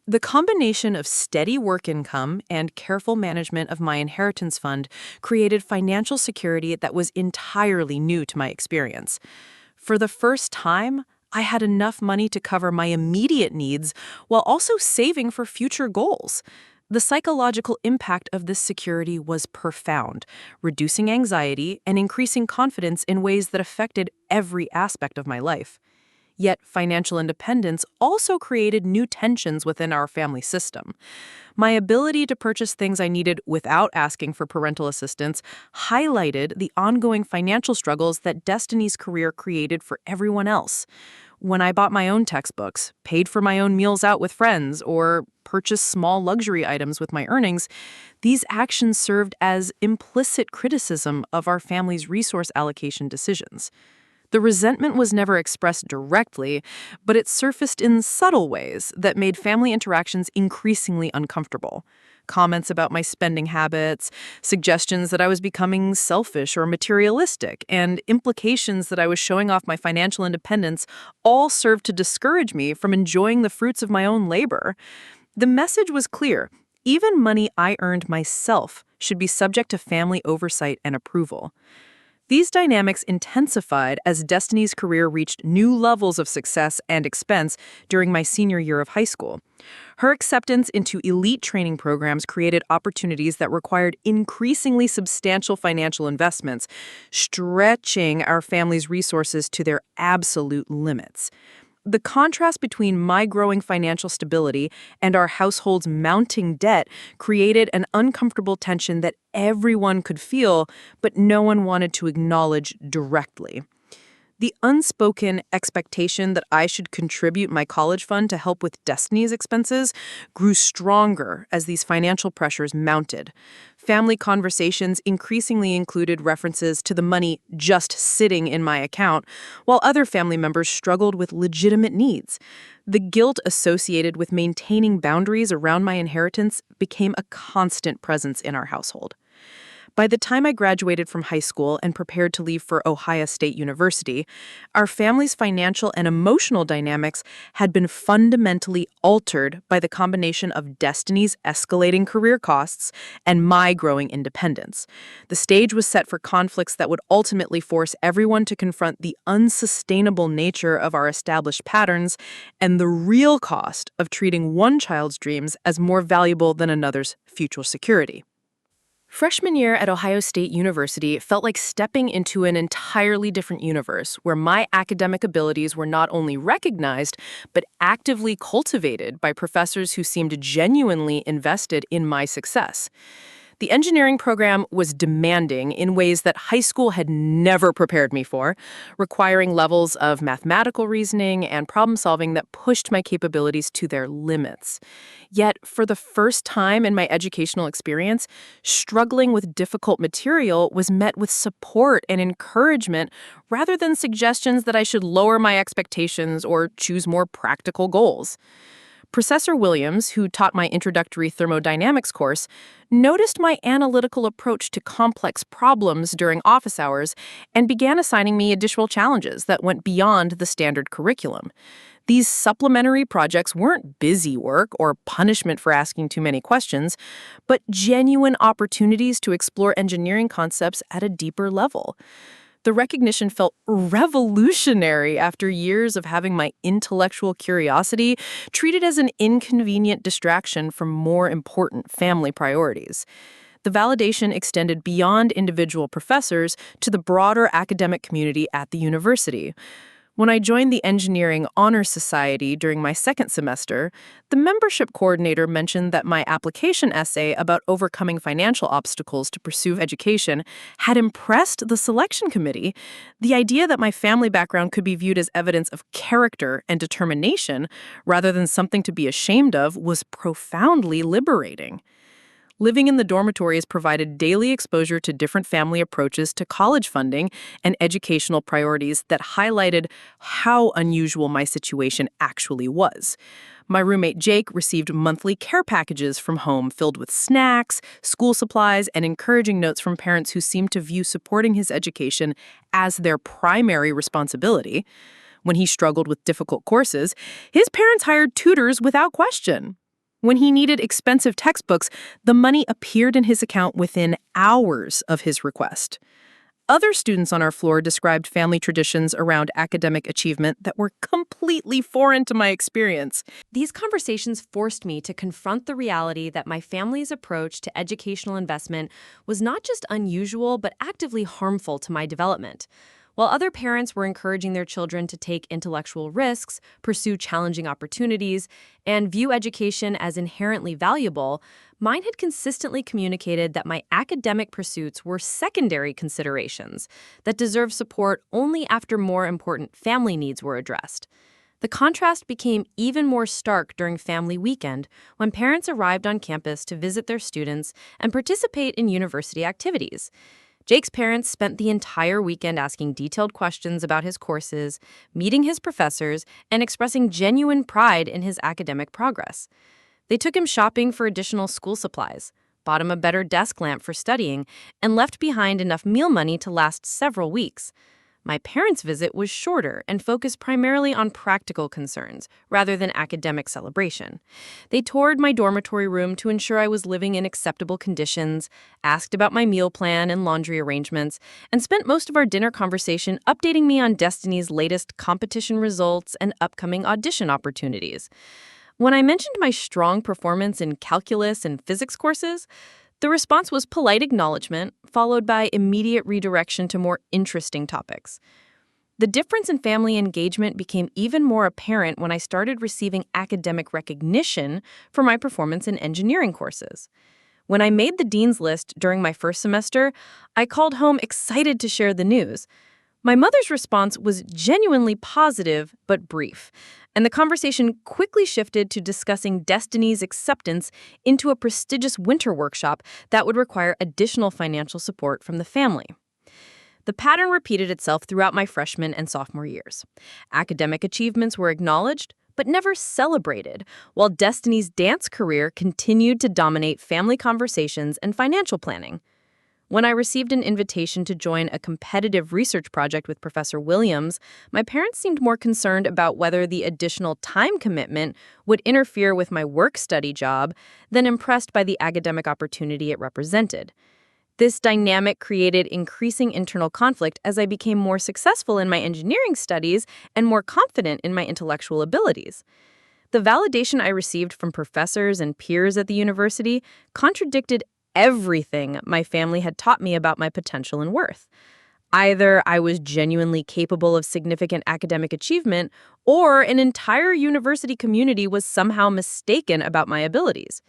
The combination of steady work income and careful management of my inheritance fund created financial security that was entirely new to my experience. For the first time, I had enough money to cover my immediate needs while also saving for future goals. The psychological impact of this security was profound, reducing anxiety and increasing confidence in ways that affected every aspect of my life. Yet financial independence also created new tensions within our family system. My ability to purchase things I needed without asking for parental assistance highlighted the ongoing financial struggles that Destiny's career created for everyone else. When I bought my own textbooks, paid for my own meals out with friends, or purchased small luxury items with my earnings, these actions served as implicit criticism of our family's resource allocation decisions. The resentment was never expressed directly, but it surfaced in subtle ways that made family interactions increasingly uncomfortable. Comments about my spending habits, suggestions that I was becoming selfish or materialistic, and implications that I was showing off my financial independence all served to discourage me from enjoying the fruits of my own labor. The message was clear. Even money I earned myself should be subject to family oversight and approval. These dynamics intensified as Destiny's career reached new levels of success and expense during my senior year of high school. Her acceptance into elite training programs created opportunities that required increasingly substantial financial investments, stretching our family's resources to their absolute limits. The contrast between my growing financial stability and our household's mounting debt created an uncomfortable tension that everyone could feel, but no one wanted to acknowledge directly. The unspoken expectation that I should contribute my college fund to help with Destiny's expenses grew stronger as these financial pressures mounted. Family conversations increasingly included references to the money just sitting in my account, while other family members struggled with legitimate needs. The guilt associated with maintaining boundaries around my inheritance became a constant presence in our household. By the time I graduated from high school and prepared to leave for Ohio State University, our family's financial and emotional dynamics had been fundamentally altered by the combination of Destiny's escalating career costs and my growing independence. The stage was set for conflicts that would ultimately force everyone to confront the unsustainable nature of our established patterns and the real cost of treating one child's dreams as more valuable than another's future security. Freshman year at Ohio State University felt like stepping into an entirely different universe where my academic abilities were not only recognized, but actively cultivated by professors who seemed genuinely invested in my success. The engineering program was demanding in ways that high school had never prepared me for, requiring levels of mathematical reasoning and problem solving that pushed my capabilities to their limits. Yet, for the first time in my educational experience, struggling with difficult material was met with support and encouragement rather than suggestions that I should lower my expectations or choose more practical goals. Professor Williams, who taught my introductory thermodynamics course, noticed my analytical approach to complex problems during office hours and began assigning me additional challenges that went beyond the standard curriculum. These supplementary projects weren't busy work or punishment for asking too many questions, but genuine opportunities to explore engineering concepts at a deeper level. The recognition felt revolutionary after years of having my intellectual curiosity treated as an inconvenient distraction from more important family priorities. The validation extended beyond individual professors to the broader academic community at the university. When I joined the Engineering Honor Society during my second semester, the membership coordinator mentioned that my application essay about overcoming financial obstacles to pursue education had impressed the selection committee. The idea that my family background could be viewed as evidence of character and determination rather than something to be ashamed of was profoundly liberating. Living in the dormitories provided daily exposure to different family approaches to college funding and educational priorities that highlighted how unusual my situation actually was. My roommate Jake received monthly care packages from home filled with snacks, school supplies, and encouraging notes from parents who seemed to view supporting his education as their primary responsibility. When he struggled with difficult courses, his parents hired tutors without question. When he needed expensive textbooks, the money appeared in his account within hours of his request. Other students on our floor described family traditions around academic achievement that were completely foreign to my experience. These conversations forced me to confront the reality that my family's approach to educational investment was not just unusual, but actively harmful to my development. While other parents were encouraging their children to take intellectual risks, pursue challenging opportunities, and view education as inherently valuable, mine had consistently communicated that my academic pursuits were secondary considerations that deserved support only after more important family needs were addressed. The contrast became even more stark during family weekend when parents arrived on campus to visit their students and participate in university activities. Jake's parents spent the entire weekend asking detailed questions about his courses, meeting his professors, and expressing genuine pride in his academic progress. They took him shopping for additional school supplies, bought him a better desk lamp for studying, and left behind enough meal money to last several weeks. My parents' visit was shorter and focused primarily on practical concerns rather than academic celebration. They toured my dormitory room to ensure I was living in acceptable conditions, asked about my meal plan and laundry arrangements, and spent most of our dinner conversation updating me on Destiny's latest competition results and upcoming audition opportunities. When I mentioned my strong performance in calculus and physics courses, the response was polite acknowledgement, followed by immediate redirection to more interesting topics. The difference in family engagement became even more apparent when I started receiving academic recognition for my performance in engineering courses. When I made the dean's list during my first semester, I called home excited to share the news. My mother's response was genuinely positive but brief, and the conversation quickly shifted to discussing Destiny's acceptance into a prestigious winter workshop that would require additional financial support from the family. The pattern repeated itself throughout my freshman and sophomore years. Academic achievements were acknowledged, but never celebrated, while Destiny's dance career continued to dominate family conversations and financial planning. When I received an invitation to join a competitive research project with Professor Williams, my parents seemed more concerned about whether the additional time commitment would interfere with my work-study job than impressed by the academic opportunity it represented. This dynamic created increasing internal conflict as I became more successful in my engineering studies and more confident in my intellectual abilities. The validation I received from professors and peers at the university contradicted everything my family had taught me about my potential and worth. Either I was genuinely capable of significant academic achievement, or an entire university community was somehow mistaken about my abilities.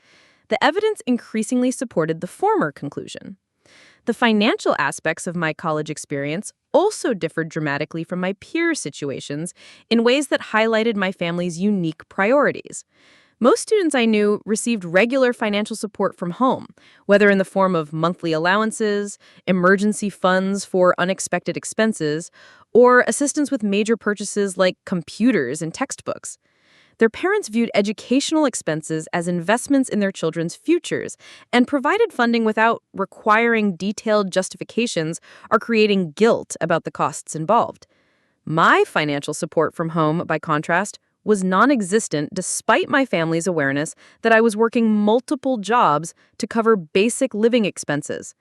The evidence increasingly supported the former conclusion. The financial aspects of my college experience also differed dramatically from my peer situations in ways that highlighted my family's unique priorities. Most students I knew received regular financial support from home, whether in the form of monthly allowances, emergency funds for unexpected expenses, or assistance with major purchases like computers and textbooks. Their parents viewed educational expenses as investments in their children's futures and provided funding without requiring detailed justifications or creating guilt about the costs involved. My financial support from home, by contrast, was non-existent despite my family's awareness that I was working multiple jobs to cover basic living expenses.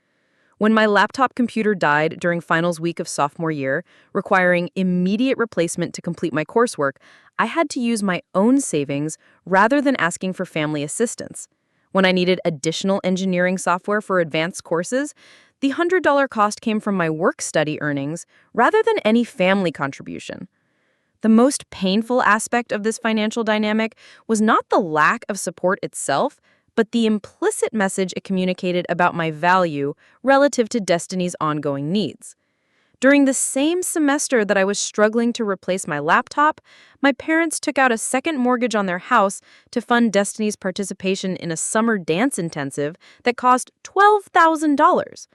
When my laptop computer died during finals week of sophomore year, requiring immediate replacement to complete my coursework, I had to use my own savings rather than asking for family assistance. When I needed additional engineering software for advanced courses, the $100 cost came from my work-study earnings rather than any family contribution. The most painful aspect of this financial dynamic was not the lack of support itself, but the implicit message it communicated about my value relative to Destiny's ongoing needs. During the same semester that I was struggling to replace my laptop, my parents took out a second mortgage on their house to fund Destiny's participation in a summer dance intensive that cost $12,000.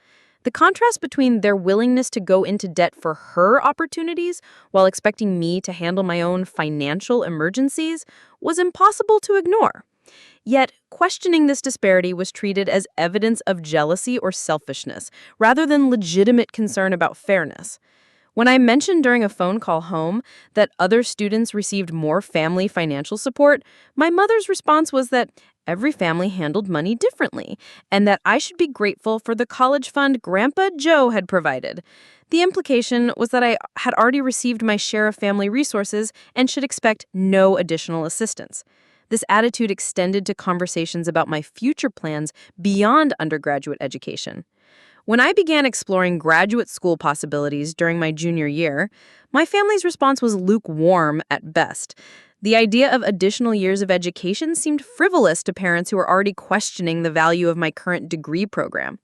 The contrast between their willingness to go into debt for her opportunities while expecting me to handle my own financial emergencies was impossible to ignore. Yet, questioning this disparity was treated as evidence of jealousy or selfishness, rather than legitimate concern about fairness. When I mentioned during a phone call home that other students received more family financial support, my mother's response was that every family handled money differently, and that I should be grateful for the college fund Grandpa Joe had provided. The implication was that I had already received my share of family resources and should expect no additional assistance. This attitude extended to conversations about my future plans beyond undergraduate education. When I began exploring graduate school possibilities during my junior year, my family's response was lukewarm at best. The idea of additional years of education seemed frivolous to parents who were already questioning the value of my current degree program.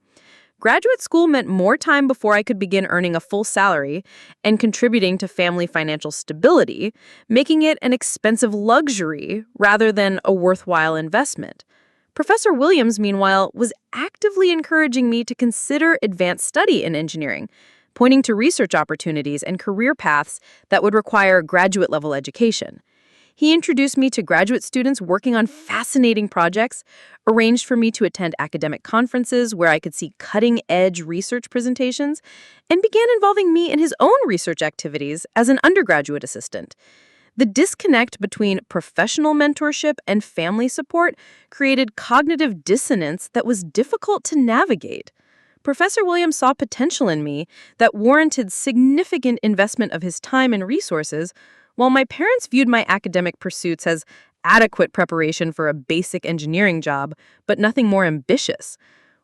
Graduate school meant more time before I could begin earning a full salary and contributing to family financial stability, making it an expensive luxury rather than a worthwhile investment. Professor Williams, meanwhile, was actively encouraging me to consider advanced study in engineering, pointing to research opportunities and career paths that would require graduate-level education. He introduced me to graduate students working on fascinating projects, arranged for me to attend academic conferences where I could see cutting-edge research presentations, and began involving me in his own research activities as an undergraduate assistant. The disconnect between professional mentorship and family support created cognitive dissonance that was difficult to navigate. Professor Williams saw potential in me that warranted significant investment of his time and resources, while my parents viewed my academic pursuits as adequate preparation for a basic engineering job, but nothing more ambitious.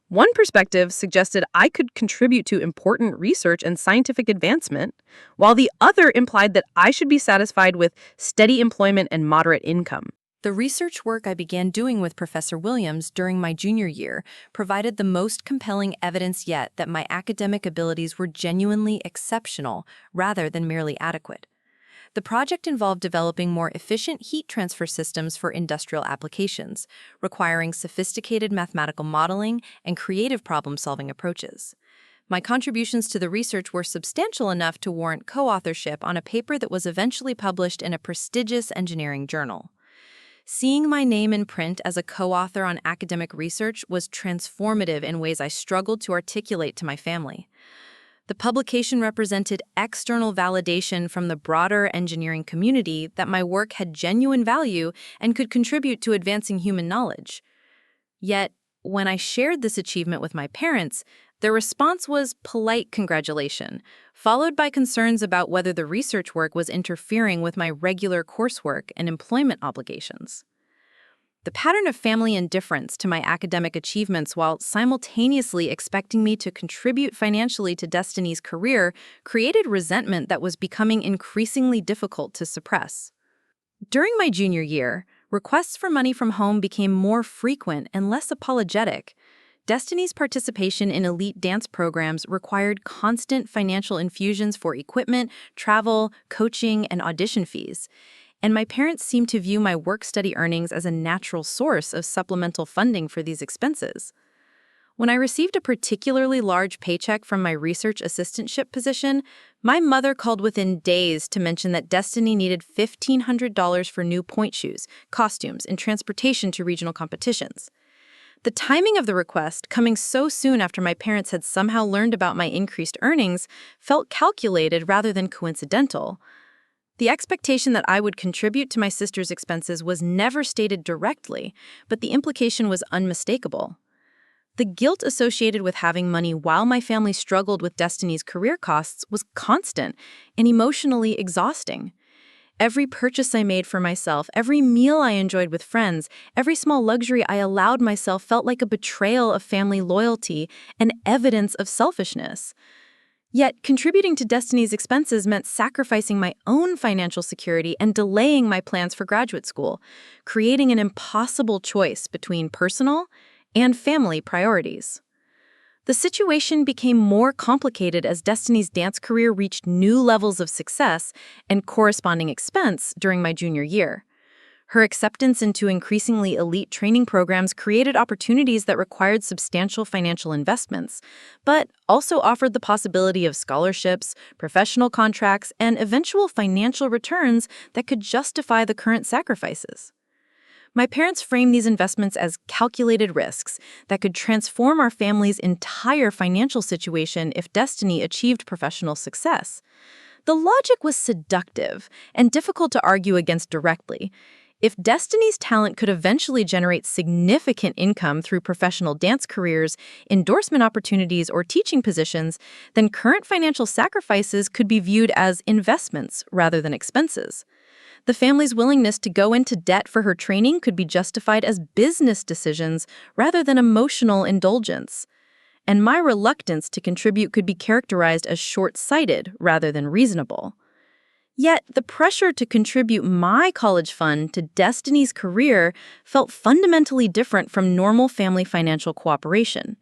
One perspective suggested I could contribute to important research and scientific advancement, while the other implied that I should be satisfied with steady employment and moderate income. The research work I began doing with Professor Williams during my junior year provided the most compelling evidence yet that my academic abilities were genuinely exceptional rather than merely adequate. The project involved developing more efficient heat transfer systems for industrial applications, requiring sophisticated mathematical modeling and creative problem-solving approaches. My contributions to the research were substantial enough to warrant co-authorship on a paper that was eventually published in a prestigious engineering journal. Seeing my name in print as a co-author on academic research was transformative in ways I struggled to articulate to my family. The publication represented external validation from the broader engineering community that my work had genuine value and could contribute to advancing human knowledge. Yet, when I shared this achievement with my parents, their response was polite congratulation, followed by concerns about whether the research work was interfering with my regular coursework and employment obligations. The pattern of family indifference to my academic achievements while simultaneously expecting me to contribute financially to Destiny's career created resentment that was becoming increasingly difficult to suppress. During my junior year, requests for money from home became more frequent and less apologetic. Destiny's participation in elite dance programs required constant financial infusions for equipment, travel, coaching, and audition fees. And my parents seemed to view my work-study earnings as a natural source of supplemental funding for these expenses. When I received a particularly large paycheck from my research assistantship position, my mother called within days to mention that Destiny needed $1,500 for new point shoes, costumes, and transportation to regional competitions. The timing of the request, coming so soon after my parents had somehow learned about my increased earnings, felt calculated rather than coincidental. The expectation that I would contribute to my sister's expenses was never stated directly, but the implication was unmistakable. The guilt associated with having money while my family struggled with Destiny's career costs was constant and emotionally exhausting. Every purchase I made for myself, every meal I enjoyed with friends, every small luxury I allowed myself felt like a betrayal of family loyalty and evidence of selfishness. Yet, contributing to Destiny's expenses meant sacrificing my own financial security and delaying my plans for graduate school, creating an impossible choice between personal and family priorities. The situation became more complicated as Destiny's dance career reached new levels of success and corresponding expense during my junior year. Her acceptance into increasingly elite training programs created opportunities that required substantial financial investments, but also offered the possibility of scholarships, professional contracts, and eventual financial returns that could justify the current sacrifices. My parents framed these investments as calculated risks that could transform our family's entire financial situation if Destiny achieved professional success. The logic was seductive and difficult to argue against directly. If Destiny's talent could eventually generate significant income through professional dance careers, endorsement opportunities, or teaching positions, then current financial sacrifices could be viewed as investments rather than expenses. The family's willingness to go into debt for her training could be justified as business decisions rather than emotional indulgence. And my reluctance to contribute could be characterized as short-sighted rather than reasonable. Yet, the pressure to contribute my college fund to Destiny's career felt fundamentally different from normal family financial cooperation.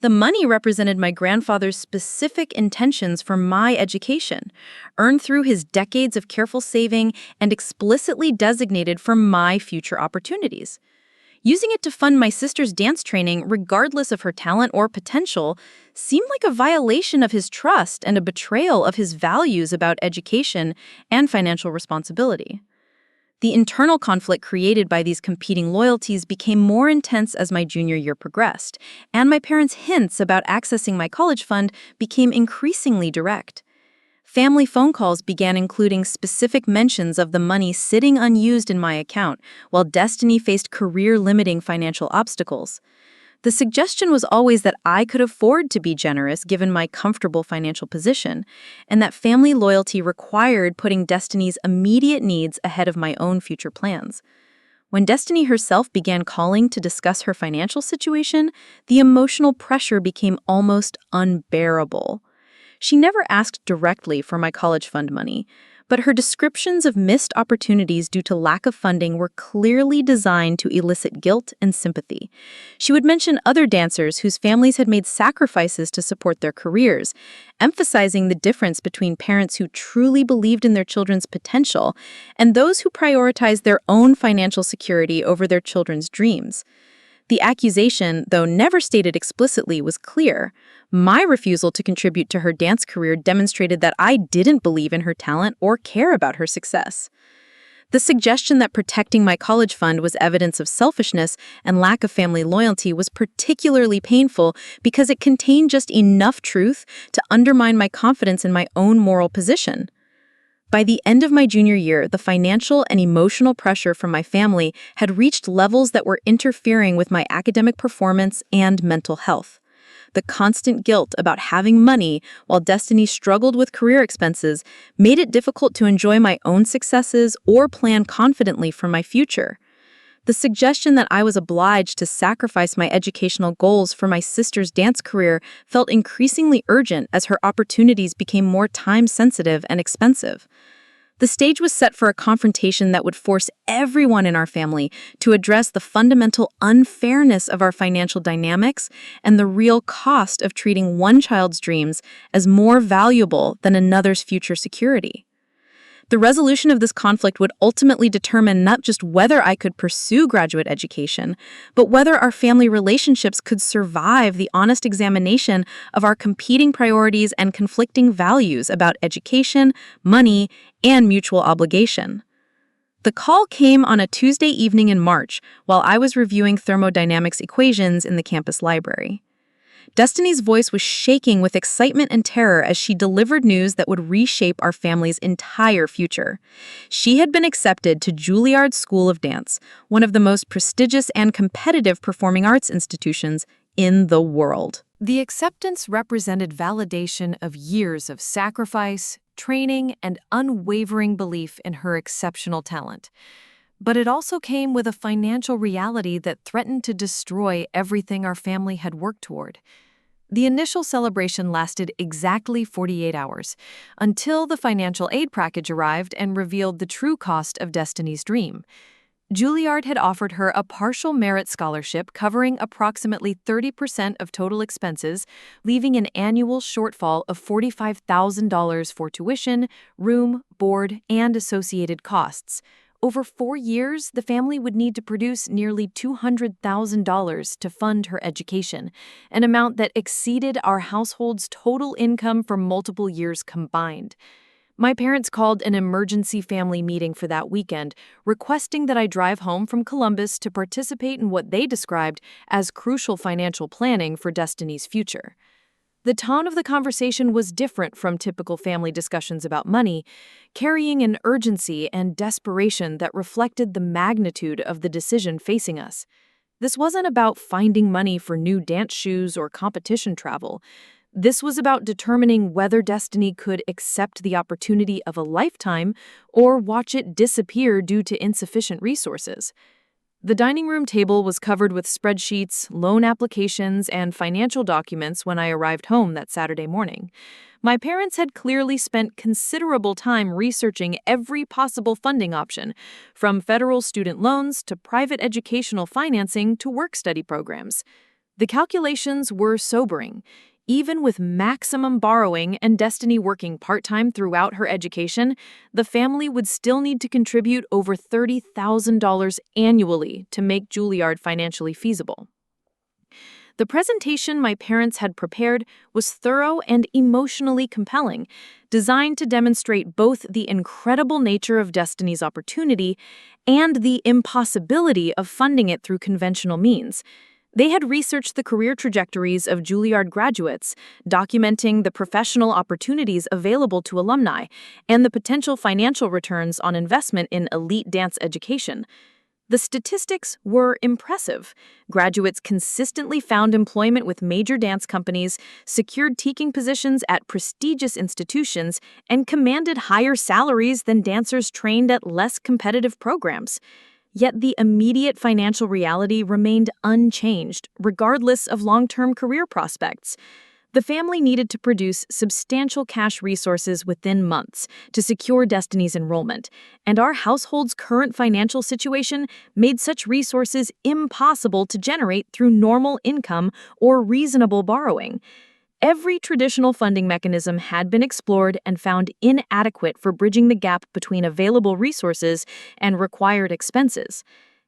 The money represented my grandfather's specific intentions for my education, earned through his decades of careful saving and explicitly designated for my future opportunities. Using it to fund my sister's dance training, regardless of her talent or potential, seemed like a violation of his trust and a betrayal of his values about education and financial responsibility. The internal conflict created by these competing loyalties became more intense as my junior year progressed, and my parents' hints about accessing my college fund became increasingly direct. Family phone calls began including specific mentions of the money sitting unused in my account, while Destiny faced career-limiting financial obstacles. The suggestion was always that I could afford to be generous given my comfortable financial position, and that family loyalty required putting Destiny's immediate needs ahead of my own future plans. When Destiny herself began calling to discuss her financial situation, the emotional pressure became almost unbearable. She never asked directly for my college fund money, but her descriptions of missed opportunities due to lack of funding were clearly designed to elicit guilt and sympathy. She would mention other dancers whose families had made sacrifices to support their careers, emphasizing the difference between parents who truly believed in their children's potential and those who prioritized their own financial security over their children's dreams. The accusation, though never stated explicitly, was clear. My refusal to contribute to her dance career demonstrated that I didn't believe in her talent or care about her success. The suggestion that protecting my college fund was evidence of selfishness and lack of family loyalty was particularly painful because it contained just enough truth to undermine my confidence in my own moral position. By the end of my junior year, the financial and emotional pressure from my family had reached levels that were interfering with my academic performance and mental health. The constant guilt about having money while Destiny struggled with career expenses made it difficult to enjoy my own successes or plan confidently for my future. The suggestion that I was obliged to sacrifice my educational goals for my sister's dance career felt increasingly urgent as her opportunities became more time-sensitive and expensive. The stage was set for a confrontation that would force everyone in our family to address the fundamental unfairness of our financial dynamics and the real cost of treating one child's dreams as more valuable than another's future security. The resolution of this conflict would ultimately determine not just whether I could pursue graduate education, but whether our family relationships could survive the honest examination of our competing priorities and conflicting values about education, money, and mutual obligation. The call came on a Tuesday evening in March while I was reviewing thermodynamics equations in the campus library. Destiny's voice was shaking with excitement and terror as she delivered news that would reshape our family's entire future. She had been accepted to Juilliard School of Dance, one of the most prestigious and competitive performing arts institutions in the world. The acceptance represented validation of years of sacrifice, training, and unwavering belief in her exceptional talent. But it also came with a financial reality that threatened to destroy everything our family had worked toward. The initial celebration lasted exactly 48 hours, until the financial aid package arrived and revealed the true cost of Destiny's dream. Juilliard had offered her a partial merit scholarship covering approximately 30% of total expenses, leaving an annual shortfall of $45,000 for tuition, room, board, and associated costs. Over 4 years, the family would need to produce nearly $200,000 to fund her education, an amount that exceeded our household's total income for multiple years combined. My parents called an emergency family meeting for that weekend, requesting that I drive home from Columbus to participate in what they described as crucial financial planning for Destiny's future. The tone of the conversation was different from typical family discussions about money, carrying an urgency and desperation that reflected the magnitude of the decision facing us. This wasn't about finding money for new dance shoes or competition travel. This was about determining whether Destiny could accept the opportunity of a lifetime or watch it disappear due to insufficient resources. The dining room table was covered with spreadsheets, loan applications, and financial documents when I arrived home that Saturday morning. My parents had clearly spent considerable time researching every possible funding option, from federal student loans to private educational financing to work-study programs. The calculations were sobering. Even with maximum borrowing and Destiny working part-time throughout her education, the family would still need to contribute over $30,000 annually to make Juilliard financially feasible. The presentation my parents had prepared was thorough and emotionally compelling, designed to demonstrate both the incredible nature of Destiny's opportunity and the impossibility of funding it through conventional means. They had researched the career trajectories of Juilliard graduates, documenting the professional opportunities available to alumni and the potential financial returns on investment in elite dance education. The statistics were impressive. Graduates consistently found employment with major dance companies, secured teaching positions at prestigious institutions, and commanded higher salaries than dancers trained at less competitive programs. Yet the immediate financial reality remained unchanged, regardless of long-term career prospects. The family needed to produce substantial cash resources within months to secure Destiny's enrollment, and our household's current financial situation made such resources impossible to generate through normal income or reasonable borrowing. Every traditional funding mechanism had been explored and found inadequate for bridging the gap between available resources and required expenses.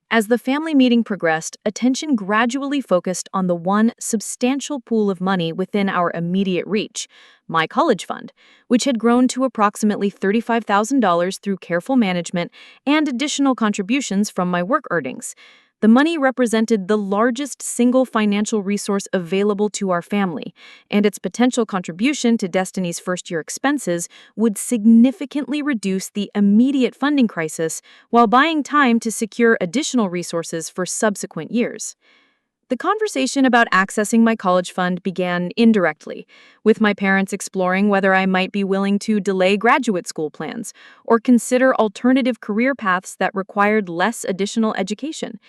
As the family meeting progressed, attention gradually focused on the one substantial pool of money within our immediate reach, my college fund, which had grown to approximately $35,000 through careful management and additional contributions from my work earnings. The money represented the largest single financial resource available to our family, and its potential contribution to Destiny's first-year expenses would significantly reduce the immediate funding crisis while buying time to secure additional resources for subsequent years. The conversation about accessing my college fund began indirectly, with my parents exploring whether I might be willing to delay graduate school plans or consider alternative career paths that required less additional education.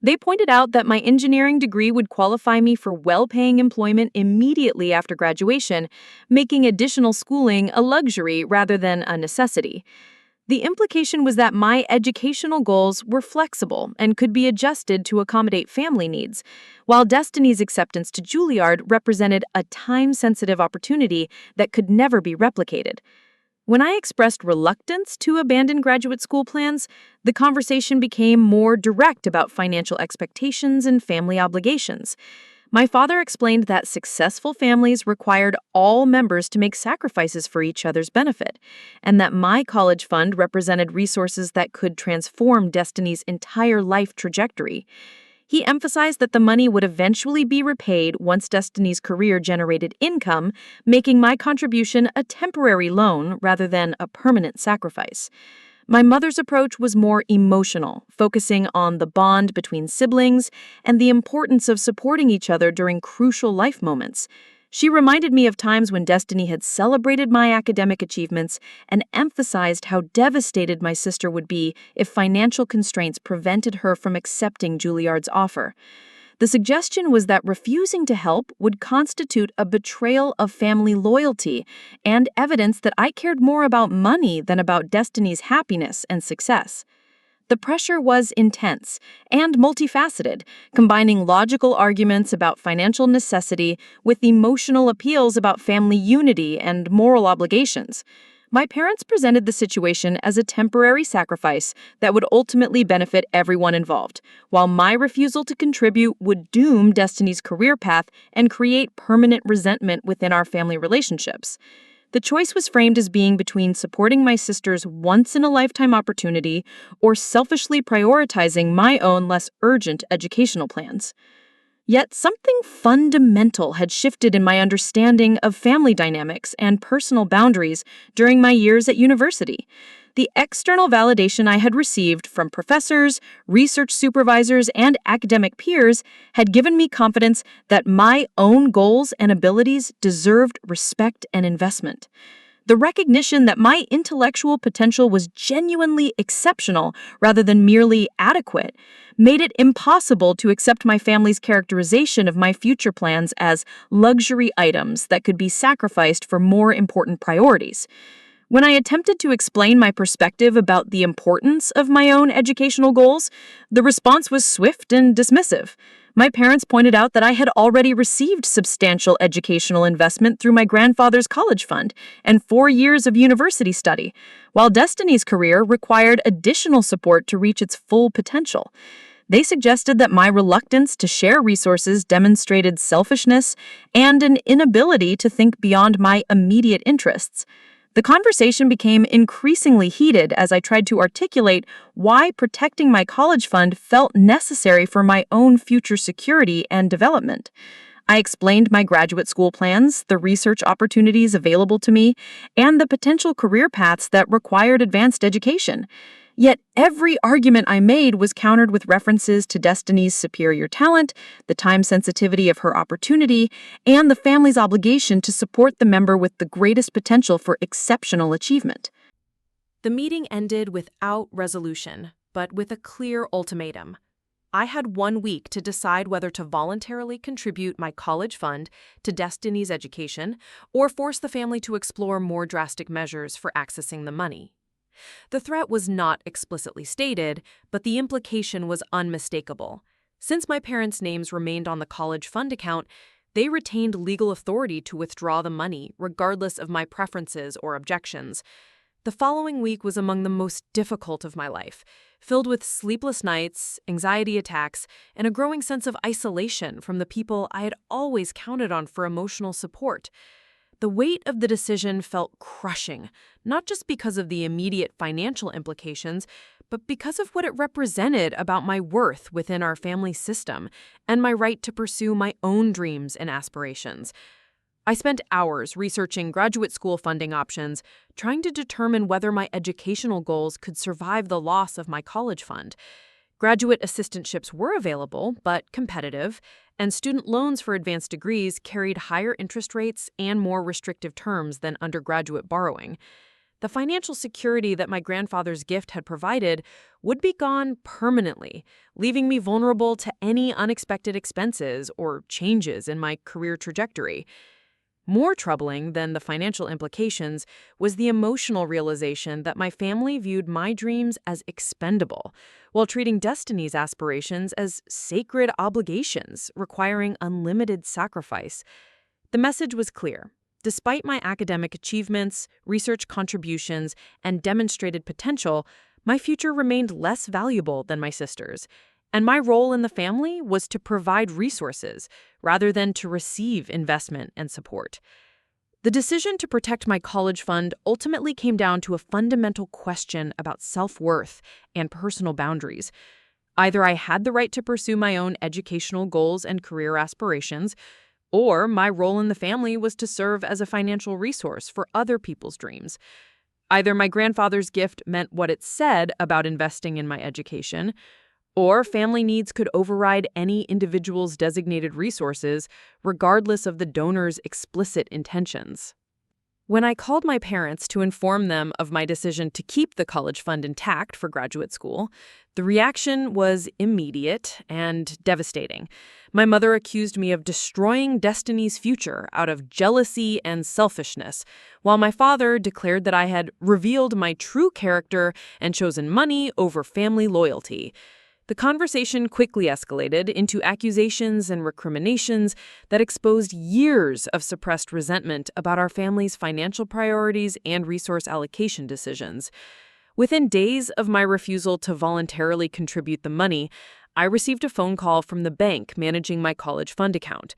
They pointed out that my engineering degree would qualify me for well-paying employment immediately after graduation, making additional schooling a luxury rather than a necessity. The implication was that my educational goals were flexible and could be adjusted to accommodate family needs, while Destiny's acceptance to Juilliard represented a time-sensitive opportunity that could never be replicated. When I expressed reluctance to abandon graduate school plans, the conversation became more direct about financial expectations and family obligations. My father explained that successful families required all members to make sacrifices for each other's benefit, and that my college fund represented resources that could transform Destiny's entire life trajectory. He emphasized that the money would eventually be repaid once Destiny's career generated income, making my contribution a temporary loan rather than a permanent sacrifice. My mother's approach was more emotional, focusing on the bond between siblings and the importance of supporting each other during crucial life moments. She reminded me of times when Destiny had celebrated my academic achievements and emphasized how devastated my sister would be if financial constraints prevented her from accepting Juilliard's offer. The suggestion was that refusing to help would constitute a betrayal of family loyalty and evidence that I cared more about money than about Destiny's happiness and success. The pressure was intense and multifaceted, combining logical arguments about financial necessity with emotional appeals about family unity and moral obligations. My parents presented the situation as a temporary sacrifice that would ultimately benefit everyone involved, while my refusal to contribute would doom Destiny's career path and create permanent resentment within our family relationships. The choice was framed as being between supporting my sister's once-in-a-lifetime opportunity or selfishly prioritizing my own less urgent educational plans. Yet something fundamental had shifted in my understanding of family dynamics and personal boundaries during my years at university. The external validation I had received from professors, research supervisors, and academic peers had given me confidence that my own goals and abilities deserved respect and investment. The recognition that my intellectual potential was genuinely exceptional rather than merely adequate made it impossible to accept my family's characterization of my future plans as luxury items that could be sacrificed for more important priorities. When I attempted to explain my perspective about the importance of my own educational goals, the response was swift and dismissive. My parents pointed out that I had already received substantial educational investment through my grandfather's college fund and 4 years of university study, while Destiny's career required additional support to reach its full potential. They suggested that my reluctance to share resources demonstrated selfishness and an inability to think beyond my immediate interests. The conversation became increasingly heated as I tried to articulate why protecting my college fund felt necessary for my own future security and development. I explained my graduate school plans, the research opportunities available to me, and the potential career paths that required advanced education. Yet every argument I made was countered with references to Destiny's superior talent, the time sensitivity of her opportunity, and the family's obligation to support the member with the greatest potential for exceptional achievement. The meeting ended without resolution, but with a clear ultimatum. I had 1 week to decide whether to voluntarily contribute my college fund to Destiny's education or force the family to explore more drastic measures for accessing the money. The threat was not explicitly stated, but the implication was unmistakable. Since my parents' names remained on the college fund account, they retained legal authority to withdraw the money, regardless of my preferences or objections. The following week was among the most difficult of my life, filled with sleepless nights, anxiety attacks, and a growing sense of isolation from the people I had always counted on for emotional support. The weight of the decision felt crushing, not just because of the immediate financial implications, but because of what it represented about my worth within our family system and my right to pursue my own dreams and aspirations. I spent hours researching graduate school funding options, trying to determine whether my educational goals could survive the loss of my college fund. Graduate assistantships were available, but competitive, and student loans for advanced degrees carried higher interest rates and more restrictive terms than undergraduate borrowing. The financial security that my grandfather's gift had provided would be gone permanently, leaving me vulnerable to any unexpected expenses or changes in my career trajectory. More troubling than the financial implications was the emotional realization that my family viewed my dreams as expendable, while treating Destiny's aspirations as sacred obligations requiring unlimited sacrifice. The message was clear. Despite my academic achievements, research contributions, and demonstrated potential, my future remained less valuable than my sister's. And my role in the family was to provide resources rather than to receive investment and support. The decision to protect my college fund ultimately came down to a fundamental question about self-worth and personal boundaries. Either I had the right to pursue my own educational goals and career aspirations, or my role in the family was to serve as a financial resource for other people's dreams. Either my grandfather's gift meant what it said about investing in my education, or family needs could override any individual's designated resources, regardless of the donor's explicit intentions. When I called my parents to inform them of my decision to keep the college fund intact for graduate school, the reaction was immediate and devastating. My mother accused me of destroying Destiny's future out of jealousy and selfishness, while my father declared that I had revealed my true character and chosen money over family loyalty. The conversation quickly escalated into accusations and recriminations that exposed years of suppressed resentment about our family's financial priorities and resource allocation decisions. Within days of my refusal to voluntarily contribute the money, I received a phone call from the bank managing my college fund account.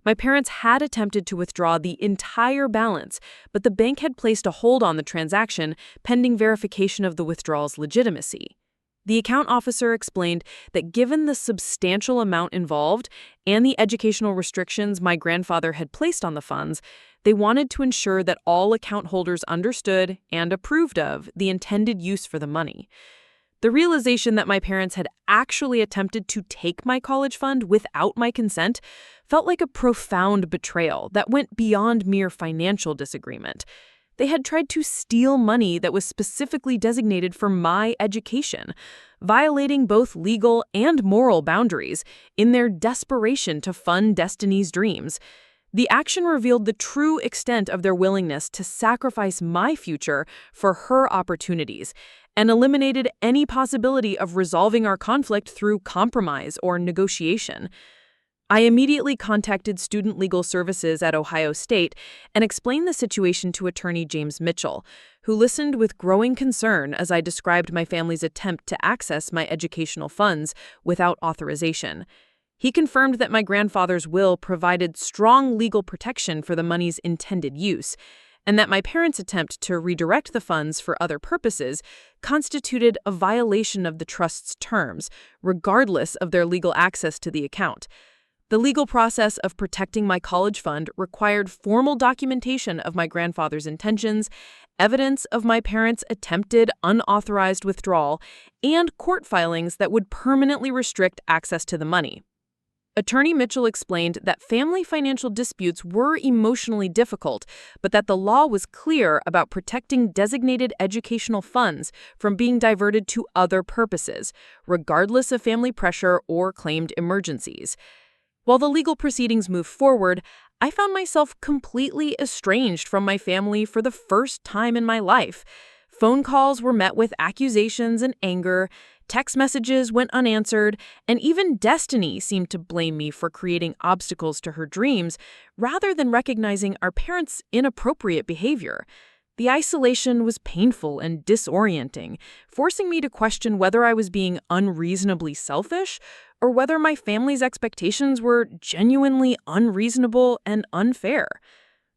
My parents had attempted to withdraw the entire balance, but the bank had placed a hold on the transaction pending verification of the withdrawal's legitimacy. The account officer explained that given the substantial amount involved and the educational restrictions my grandfather had placed on the funds, they wanted to ensure that all account holders understood and approved of the intended use for the money. The realization that my parents had actually attempted to take my college fund without my consent felt like a profound betrayal that went beyond mere financial disagreement. They had tried to steal money that was specifically designated for my education, violating both legal and moral boundaries in their desperation to fund Destiny's dreams. The action revealed the true extent of their willingness to sacrifice my future for her opportunities and eliminated any possibility of resolving our conflict through compromise or negotiation. I immediately contacted Student Legal Services at Ohio State and explained the situation to attorney James Mitchell, who listened with growing concern as I described my family's attempt to access my educational funds without authorization. He confirmed that my grandfather's will provided strong legal protection for the money's intended use, and that my parents' attempt to redirect the funds for other purposes constituted a violation of the trust's terms, regardless of their legal access to the account. The legal process of protecting my college fund required formal documentation of my grandfather's intentions, evidence of my parents' attempted unauthorized withdrawal, and court filings that would permanently restrict access to the money. Attorney Mitchell explained that family financial disputes were emotionally difficult, but that the law was clear about protecting designated educational funds from being diverted to other purposes, regardless of family pressure or claimed emergencies. While the legal proceedings moved forward, I found myself completely estranged from my family for the first time in my life. Phone calls were met with accusations and anger, text messages went unanswered, and even Destiny seemed to blame me for creating obstacles to her dreams rather than recognizing our parents' inappropriate behavior. The isolation was painful and disorienting, forcing me to question whether I was being unreasonably selfish or whether my family's expectations were genuinely unreasonable and unfair.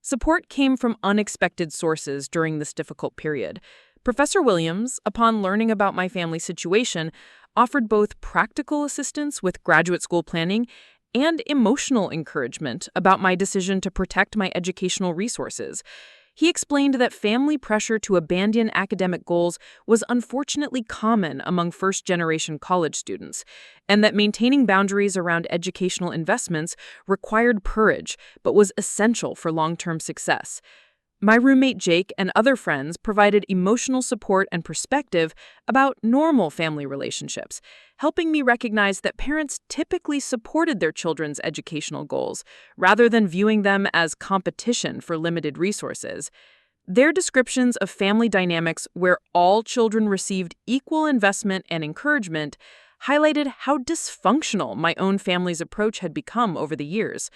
Support came from unexpected sources during this difficult period. Professor Williams, upon learning about my family situation, offered both practical assistance with graduate school planning and emotional encouragement about my decision to protect my educational resources. He explained that family pressure to abandon academic goals was unfortunately common among first-generation college students, and that maintaining boundaries around educational investments required courage, but was essential for long-term success. My roommate Jake and other friends provided emotional support and perspective about normal family relationships, helping me recognize that parents typically supported their children's educational goals, rather than viewing them as competition for limited resources. Their descriptions of family dynamics where all children received equal investment and encouragement highlighted how dysfunctional my own family's approach had become over the years.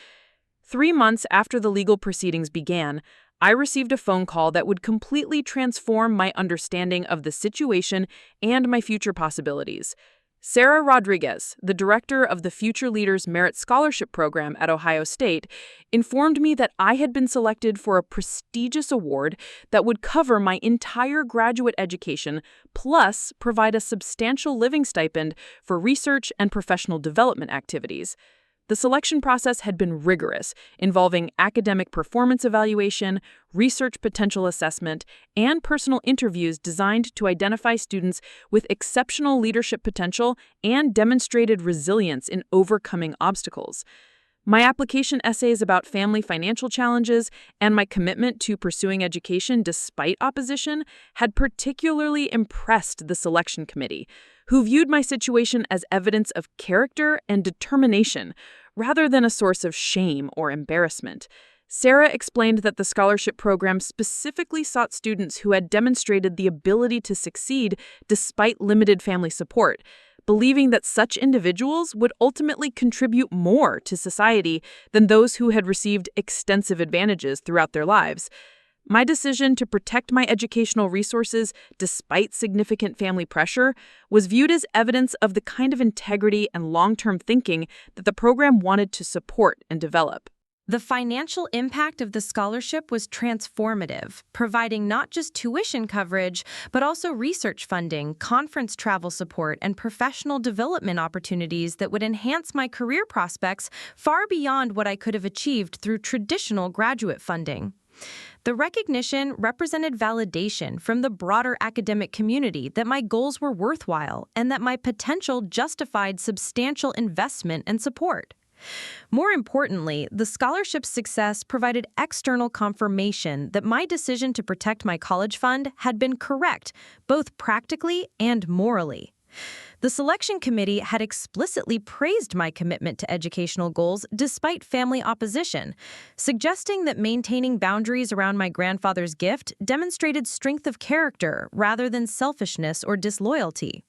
3 months after the legal proceedings began, I received a phone call that would completely transform my understanding of the situation and my future possibilities. Sarah Rodriguez, the director of the Future Leaders Merit Scholarship Program at Ohio State, informed me that I had been selected for a prestigious award that would cover my entire graduate education, plus provide a substantial living stipend for research and professional development activities. The selection process had been rigorous, involving academic performance evaluation, research potential assessment, and personal interviews designed to identify students with exceptional leadership potential and demonstrated resilience in overcoming obstacles. My application essays about family financial challenges and my commitment to pursuing education despite opposition had particularly impressed the selection committee, who viewed my situation as evidence of character and determination rather than a source of shame or embarrassment. Sarah explained that the scholarship program specifically sought students who had demonstrated the ability to succeed despite limited family support, believing that such individuals would ultimately contribute more to society than those who had received extensive advantages throughout their lives. My decision to protect my educational resources despite significant family pressure was viewed as evidence of the kind of integrity and long-term thinking that the program wanted to support and develop. The financial impact of the scholarship was transformative, providing not just tuition coverage, but also research funding, conference travel support, and professional development opportunities that would enhance my career prospects far beyond what I could have achieved through traditional graduate funding. The recognition represented validation from the broader academic community that my goals were worthwhile and that my potential justified substantial investment and support. More importantly, the scholarship's success provided external confirmation that my decision to protect my college fund had been correct, both practically and morally. The selection committee had explicitly praised my commitment to educational goals despite family opposition, suggesting that maintaining boundaries around my grandfather's gift demonstrated strength of character rather than selfishness or disloyalty.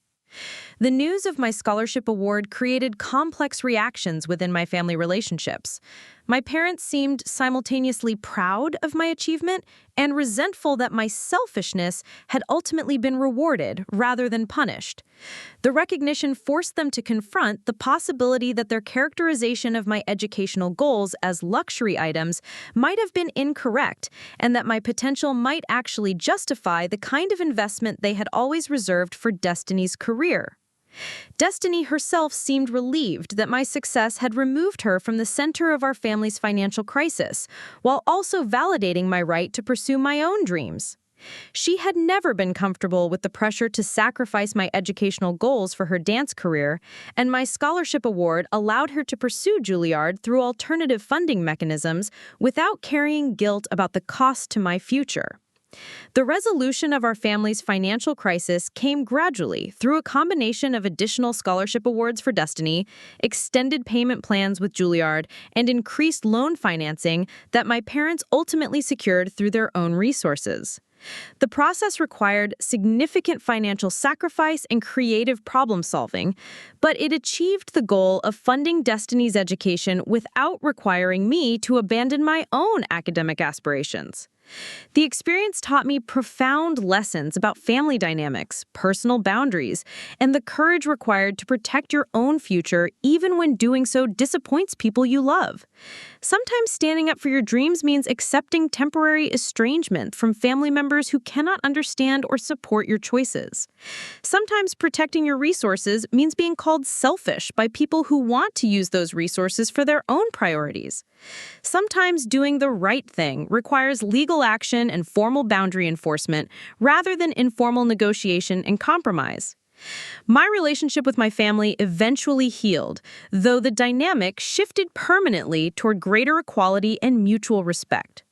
The news of my scholarship award created complex reactions within my family relationships. My parents seemed simultaneously proud of my achievement and resentful that my selfishness had ultimately been rewarded rather than punished. The recognition forced them to confront the possibility that their characterization of my educational goals as luxury items might have been incorrect, and that my potential might actually justify the kind of investment they had always reserved for Destiny's career. Destiny herself seemed relieved that my success had removed her from the center of our family's financial crisis, while also validating my right to pursue my own dreams. She had never been comfortable with the pressure to sacrifice my educational goals for her dance career, and my scholarship award allowed her to pursue Juilliard through alternative funding mechanisms without carrying guilt about the cost to my future. The resolution of our family's financial crisis came gradually through a combination of additional scholarship awards for Destiny, extended payment plans with Juilliard, and increased loan financing that my parents ultimately secured through their own resources. The process required significant financial sacrifice and creative problem-solving, but it achieved the goal of funding Destiny's education without requiring me to abandon my own academic aspirations. The experience taught me profound lessons about family dynamics, personal boundaries, and the courage required to protect your own future even when doing so disappoints people you love. Sometimes standing up for your dreams means accepting temporary estrangement from family members who cannot understand or support your choices. Sometimes protecting your resources means being called selfish by people who want to use those resources for their own priorities. Sometimes doing the right thing requires legal action and formal boundary enforcement rather than informal negotiation and compromise. My relationship with my family eventually healed, though the dynamic shifted permanently toward greater equality and mutual respect.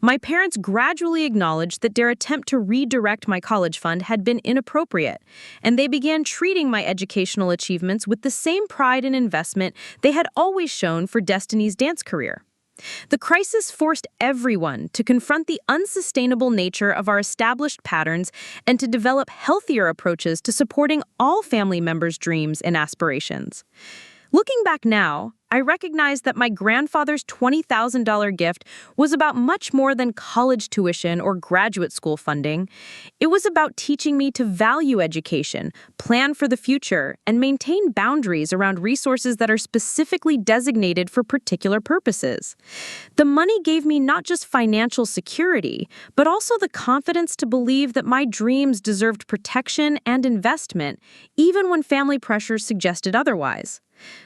My parents gradually acknowledged that their attempt to redirect my college fund had been inappropriate, and they began treating my educational achievements with the same pride and investment they had always shown for Destiny's dance career. The crisis forced everyone to confront the unsustainable nature of our established patterns and to develop healthier approaches to supporting all family members' dreams and aspirations. Looking back now, I recognize that my grandfather's $20,000 gift was about much more than college tuition or graduate school funding. It was about teaching me to value education, plan for the future, and maintain boundaries around resources that are specifically designated for particular purposes. The money gave me not just financial security, but also the confidence to believe that my dreams deserved protection and investment, even when family pressures suggested otherwise.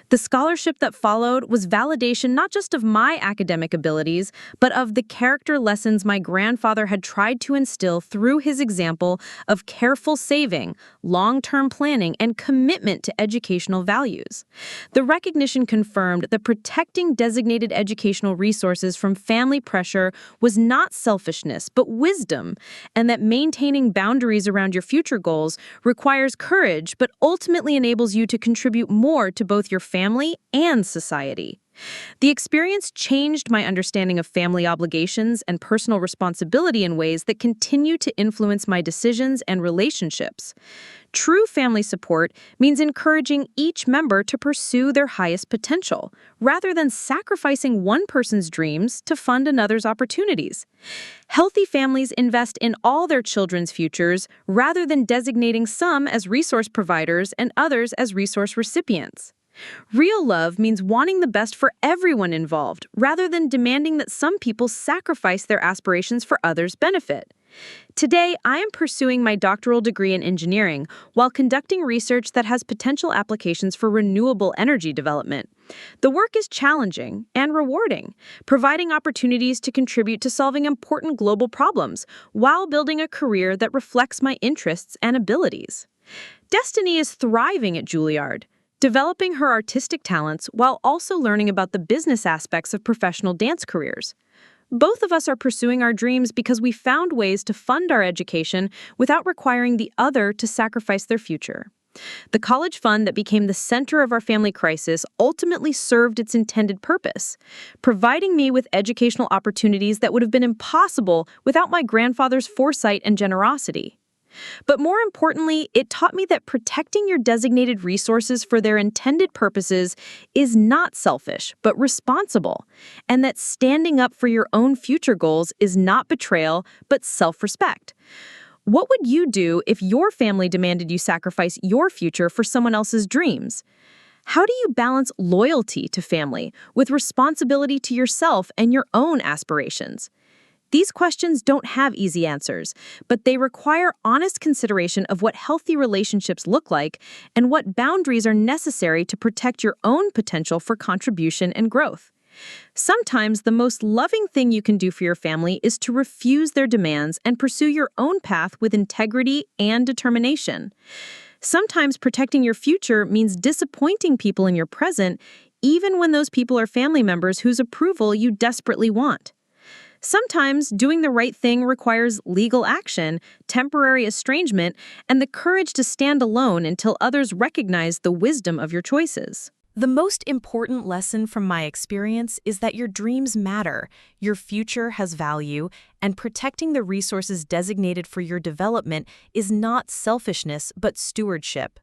The scholarship that followed was validation not just of my academic abilities, but of the character lessons my grandfather had tried to instill through his example of careful saving, long-term planning, and commitment to educational values. The recognition confirmed that protecting designated educational resources from family pressure was not selfishness, but wisdom, and that maintaining boundaries around your future goals requires courage, but ultimately enables you to contribute more to both your family and society. The experience changed my understanding of family obligations and personal responsibility in ways that continue to influence my decisions and relationships. True family support means encouraging each member to pursue their highest potential, rather than sacrificing one person's dreams to fund another's opportunities. Healthy families invest in all their children's futures, rather than designating some as resource providers and others as resource recipients. Real love means wanting the best for everyone involved, rather than demanding that some people sacrifice their aspirations for others' benefit. Today, I am pursuing my doctoral degree in engineering while conducting research that has potential applications for renewable energy development. The work is challenging and rewarding, providing opportunities to contribute to solving important global problems while building a career that reflects my interests and abilities. Destiny is thriving at Juilliard, developing her artistic talents while also learning about the business aspects of professional dance careers. Both of us are pursuing our dreams because we found ways to fund our education without requiring the other to sacrifice their future. The college fund that became the center of our family crisis ultimately served its intended purpose, providing me with educational opportunities that would have been impossible without my grandfather's foresight and generosity. But more importantly, it taught me that protecting your designated resources for their intended purposes is not selfish, but responsible, and that standing up for your own future goals is not betrayal, but self-respect. What would you do if your family demanded you sacrifice your future for someone else's dreams? How do you balance loyalty to family with responsibility to yourself and your own aspirations? These questions don't have easy answers, but they require honest consideration of what healthy relationships look like and what boundaries are necessary to protect your own potential for contribution and growth. Sometimes the most loving thing you can do for your family is to refuse their demands and pursue your own path with integrity and determination. Sometimes protecting your future means disappointing people in your present, even when those people are family members whose approval you desperately want. Sometimes doing the right thing requires legal action, temporary estrangement, and the courage to stand alone until others recognize the wisdom of your choices. The most important lesson from my experience is that your dreams matter, your future has value, and protecting the resources designated for your development is not selfishness but stewardship.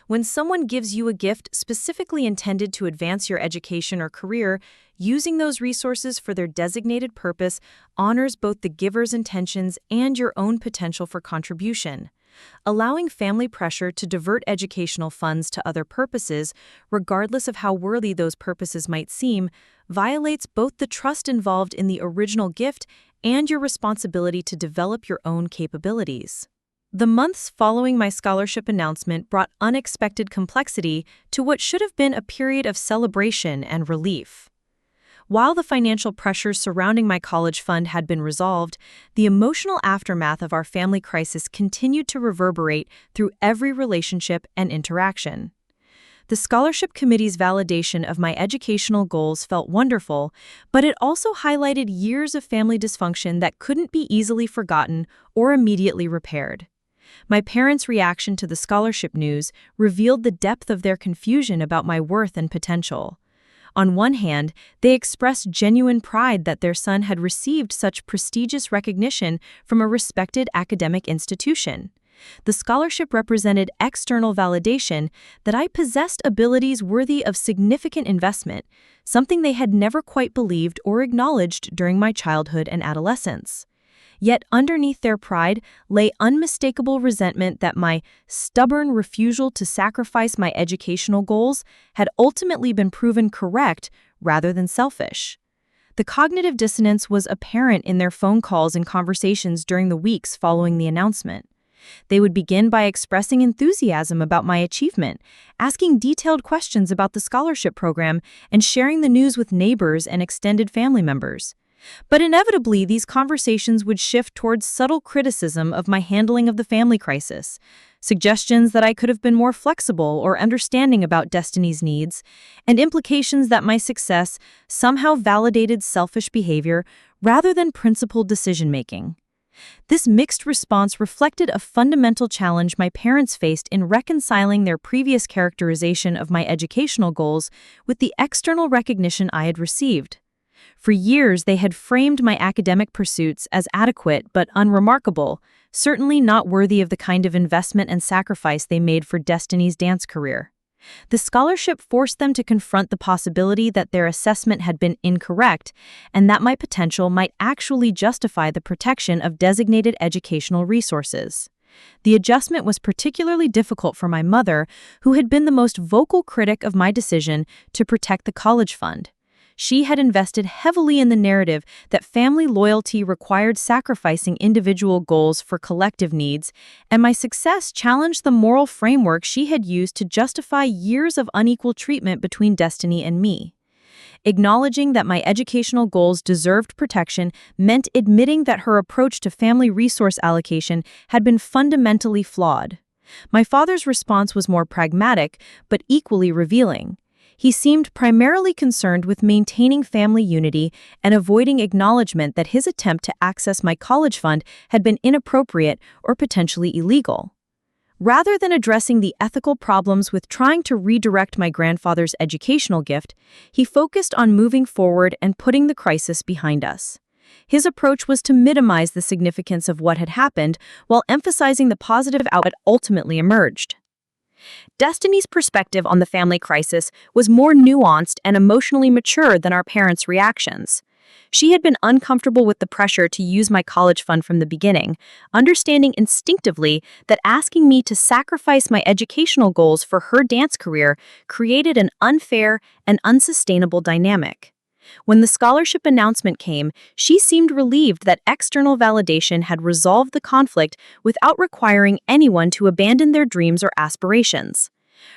When someone gives you a gift specifically intended to advance your education or career, using those resources for their designated purpose honors both the giver's intentions and your own potential for contribution. Allowing family pressure to divert educational funds to other purposes, regardless of how worthy those purposes might seem, violates both the trust involved in the original gift and your responsibility to develop your own capabilities. The months following my scholarship announcement brought unexpected complexity to what should have been a period of celebration and relief. While the financial pressures surrounding my college fund had been resolved, the emotional aftermath of our family crisis continued to reverberate through every relationship and interaction. The scholarship committee's validation of my educational goals felt wonderful, but it also highlighted years of family dysfunction that couldn't be easily forgotten or immediately repaired. My parents' reaction to the scholarship news revealed the depth of their confusion about my worth and potential. On one hand, they expressed genuine pride that their son had received such prestigious recognition from a respected academic institution. The scholarship represented external validation that I possessed abilities worthy of significant investment, something they had never quite believed or acknowledged during my childhood and adolescence. Yet underneath their pride lay unmistakable resentment that my stubborn refusal to sacrifice my educational goals had ultimately been proven correct rather than selfish. The cognitive dissonance was apparent in their phone calls and conversations during the weeks following the announcement. They would begin by expressing enthusiasm about my achievement, asking detailed questions about the scholarship program, and sharing the news with neighbors and extended family members. But inevitably, these conversations would shift towards subtle criticism of my handling of the family crisis, suggestions that I could have been more flexible or understanding about Destiny's needs, and implications that my success somehow validated selfish behavior rather than principled decision-making. This mixed response reflected a fundamental challenge my parents faced in reconciling their previous characterization of my educational goals with the external recognition I had received. For years, they had framed my academic pursuits as adequate but unremarkable, certainly not worthy of the kind of investment and sacrifice they made for Destiny's dance career. The scholarship forced them to confront the possibility that their assessment had been incorrect and that my potential might actually justify the protection of designated educational resources. The adjustment was particularly difficult for my mother, who had been the most vocal critic of my decision to protect the college fund. She had invested heavily in the narrative that family loyalty required sacrificing individual goals for collective needs, and my success challenged the moral framework she had used to justify years of unequal treatment between Destiny and me. Acknowledging that my educational goals deserved protection meant admitting that her approach to family resource allocation had been fundamentally flawed. My father's response was more pragmatic, but equally revealing. He seemed primarily concerned with maintaining family unity and avoiding acknowledgement that his attempt to access my college fund had been inappropriate or potentially illegal. Rather than addressing the ethical problems with trying to redirect my grandfather's educational gift, he focused on moving forward and putting the crisis behind us. His approach was to minimize the significance of what had happened while emphasizing the positive outcome that ultimately emerged. Destiny's perspective on the family crisis was more nuanced and emotionally mature than our parents' reactions. She had been uncomfortable with the pressure to use my college fund from the beginning, understanding instinctively that asking me to sacrifice my educational goals for her dance career created an unfair and unsustainable dynamic. When the scholarship announcement came, she seemed relieved that external validation had resolved the conflict without requiring anyone to abandon their dreams or aspirations.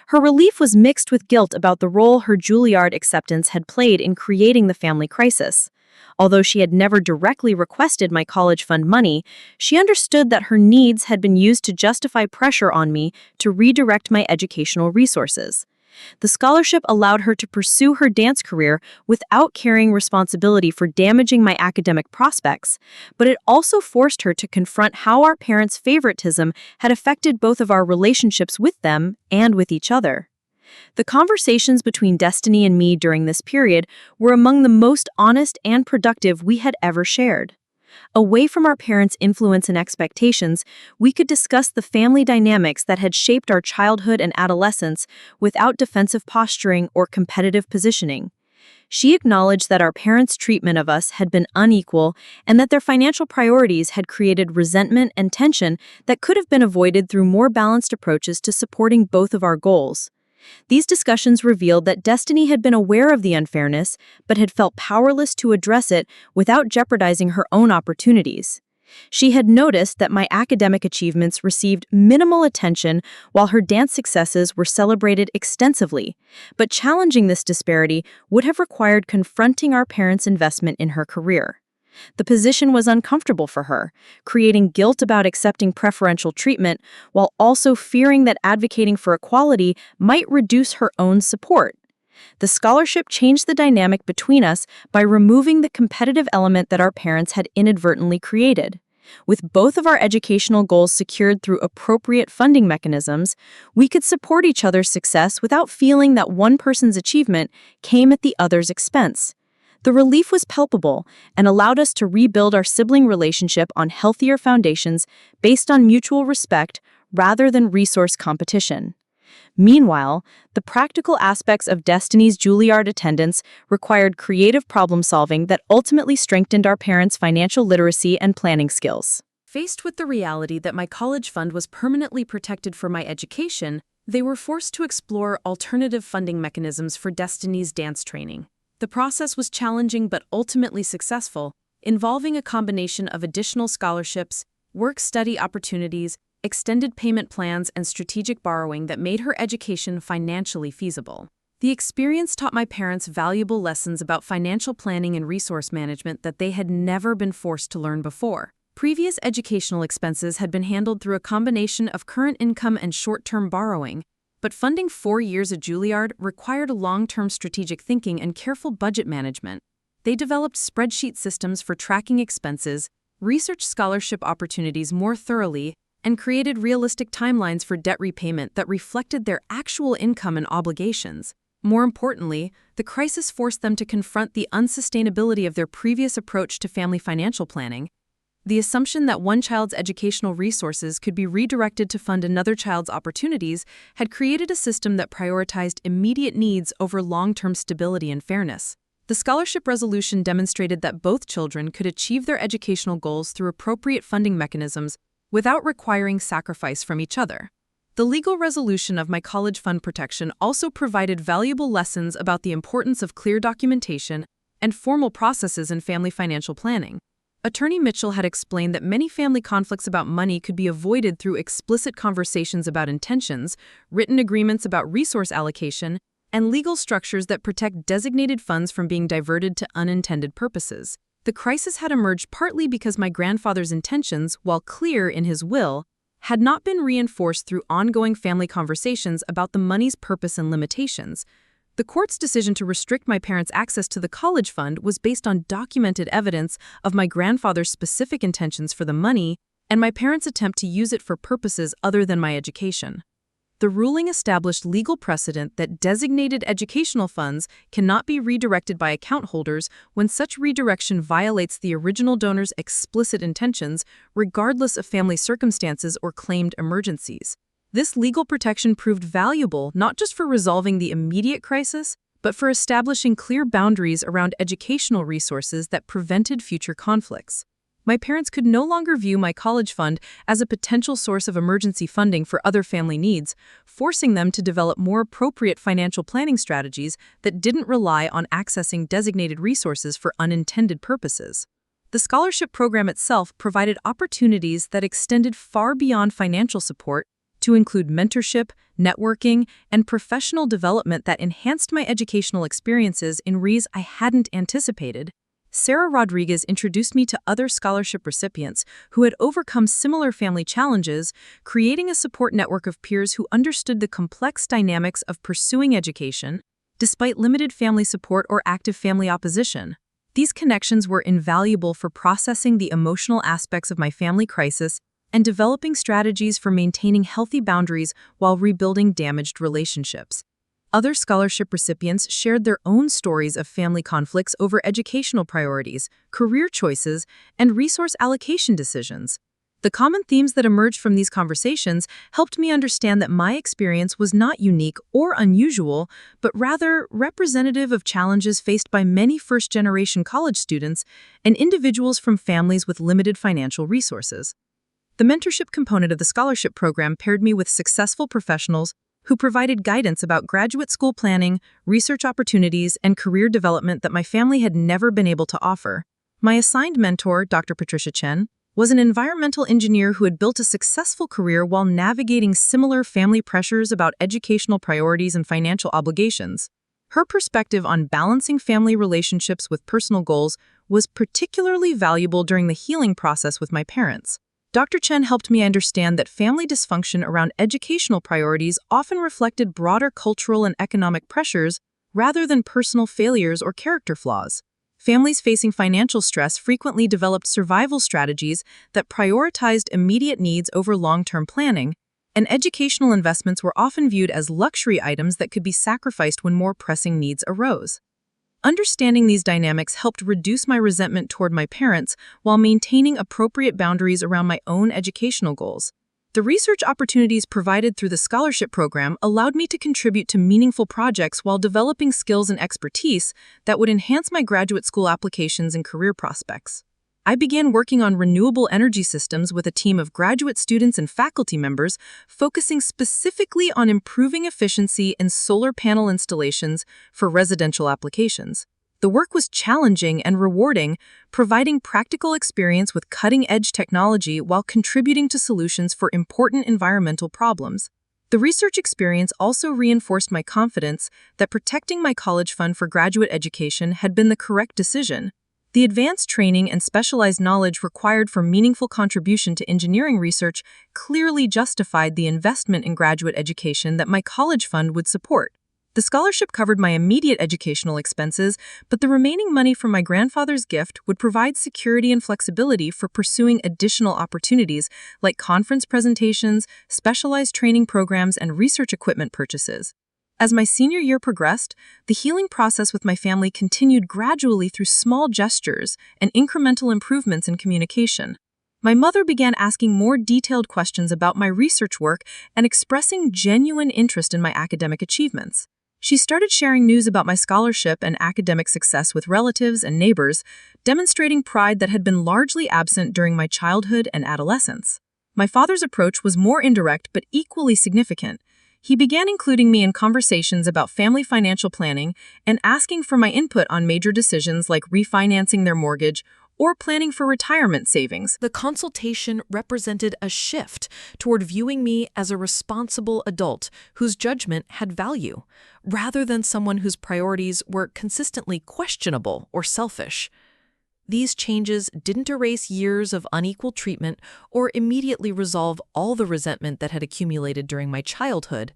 Her relief was mixed with guilt about the role her Juilliard acceptance had played in creating the family crisis. Although she had never directly requested my college fund money, she understood that her needs had been used to justify pressure on me to redirect my educational resources. The scholarship allowed her to pursue her dance career without carrying responsibility for damaging my academic prospects, but it also forced her to confront how our parents' favoritism had affected both of our relationships with them and with each other. The conversations between Destiny and me during this period were among the most honest and productive we had ever shared. Away from our parents' influence and expectations, we could discuss the family dynamics that had shaped our childhood and adolescence without defensive posturing or competitive positioning. She acknowledged that our parents' treatment of us had been unequal and that their financial priorities had created resentment and tension that could have been avoided through more balanced approaches to supporting both of our goals. These discussions revealed that Destiny had been aware of the unfairness, but had felt powerless to address it without jeopardizing her own opportunities. She had noticed that my academic achievements received minimal attention while her dance successes were celebrated extensively, but challenging this disparity would have required confronting our parents' investment in her career. The position was uncomfortable for her, creating guilt about accepting preferential treatment while also fearing that advocating for equality might reduce her own support. The scholarship changed the dynamic between us by removing the competitive element that our parents had inadvertently created. With both of our educational goals secured through appropriate funding mechanisms, we could support each other's success without feeling that one person's achievement came at the other's expense. The relief was palpable and allowed us to rebuild our sibling relationship on healthier foundations based on mutual respect rather than resource competition. Meanwhile, the practical aspects of Destiny's Juilliard attendance required creative problem-solving that ultimately strengthened our parents' financial literacy and planning skills. Faced with the reality that my college fund was permanently protected for my education, they were forced to explore alternative funding mechanisms for Destiny's dance training. The process was challenging but ultimately successful, involving a combination of additional scholarships, work-study opportunities, extended payment plans, and strategic borrowing that made her education financially feasible. The experience taught my parents valuable lessons about financial planning and resource management that they had never been forced to learn before. Previous educational expenses had been handled through a combination of current income and short-term borrowing, but funding 4 years at Juilliard required long-term strategic thinking and careful budget management. They developed spreadsheet systems for tracking expenses, researched scholarship opportunities more thoroughly, and created realistic timelines for debt repayment that reflected their actual income and obligations. More importantly, the crisis forced them to confront the unsustainability of their previous approach to family financial planning. The assumption that one child's educational resources could be redirected to fund another child's opportunities had created a system that prioritized immediate needs over long-term stability and fairness. The scholarship resolution demonstrated that both children could achieve their educational goals through appropriate funding mechanisms without requiring sacrifice from each other. The legal resolution of my college fund protection also provided valuable lessons about the importance of clear documentation and formal processes in family financial planning. Attorney Mitchell had explained that many family conflicts about money could be avoided through explicit conversations about intentions, written agreements about resource allocation, and legal structures that protect designated funds from being diverted to unintended purposes. The crisis had emerged partly because my grandfather's intentions, while clear in his will, had not been reinforced through ongoing family conversations about the money's purpose and limitations. The court's decision to restrict my parents' access to the college fund was based on documented evidence of my grandfather's specific intentions for the money and my parents' attempt to use it for purposes other than my education. The ruling established legal precedent that designated educational funds cannot be redirected by account holders when such redirection violates the original donor's explicit intentions, regardless of family circumstances or claimed emergencies. This legal protection proved valuable not just for resolving the immediate crisis, but for establishing clear boundaries around educational resources that prevented future conflicts. My parents could no longer view my college fund as a potential source of emergency funding for other family needs, forcing them to develop more appropriate financial planning strategies that didn't rely on accessing designated resources for unintended purposes. The scholarship program itself provided opportunities that extended far beyond financial support to include mentorship, networking, and professional development that enhanced my educational experiences in ways I hadn't anticipated. Sarah Rodriguez introduced me to other scholarship recipients who had overcome similar family challenges, creating a support network of peers who understood the complex dynamics of pursuing education, despite limited family support or active family opposition. These connections were invaluable for processing the emotional aspects of my family crisis and developing strategies for maintaining healthy boundaries while rebuilding damaged relationships. Other scholarship recipients shared their own stories of family conflicts over educational priorities, career choices, and resource allocation decisions. The common themes that emerged from these conversations helped me understand that my experience was not unique or unusual, but rather representative of challenges faced by many first-generation college students and individuals from families with limited financial resources. The mentorship component of the scholarship program paired me with successful professionals who provided guidance about graduate school planning, research opportunities, and career development that my family had never been able to offer. My assigned mentor, Dr. Patricia Chen, was an environmental engineer who had built a successful career while navigating similar family pressures about educational priorities and financial obligations. Her perspective on balancing family relationships with personal goals was particularly valuable during the healing process with my parents. Dr. Chen helped me understand that family dysfunction around educational priorities often reflected broader cultural and economic pressures rather than personal failures or character flaws. Families facing financial stress frequently developed survival strategies that prioritized immediate needs over long-term planning, and educational investments were often viewed as luxury items that could be sacrificed when more pressing needs arose. Understanding these dynamics helped reduce my resentment toward my parents while maintaining appropriate boundaries around my own educational goals. The research opportunities provided through the scholarship program allowed me to contribute to meaningful projects while developing skills and expertise that would enhance my graduate school applications and career prospects. I began working on renewable energy systems with a team of graduate students and faculty members, focusing specifically on improving efficiency in solar panel installations for residential applications. The work was challenging and rewarding, providing practical experience with cutting-edge technology while contributing to solutions for important environmental problems. The research experience also reinforced my confidence that protecting my college fund for graduate education had been the correct decision. The advanced training and specialized knowledge required for meaningful contribution to engineering research clearly justified the investment in graduate education that my college fund would support. The scholarship covered my immediate educational expenses, but the remaining money from my grandfather's gift would provide security and flexibility for pursuing additional opportunities like conference presentations, specialized training programs, and research equipment purchases. As my senior year progressed, the healing process with my family continued gradually through small gestures and incremental improvements in communication. My mother began asking more detailed questions about my research work and expressing genuine interest in my academic achievements. She started sharing news about my scholarship and academic success with relatives and neighbors, demonstrating pride that had been largely absent during my childhood and adolescence. My father's approach was more indirect but equally significant. He began including me in conversations about family financial planning and asking for my input on major decisions like refinancing their mortgage or planning for retirement savings. The consultation represented a shift toward viewing me as a responsible adult whose judgment had value, rather than someone whose priorities were consistently questionable or selfish. These changes didn't erase years of unequal treatment or immediately resolve all the resentment that had accumulated during my childhood,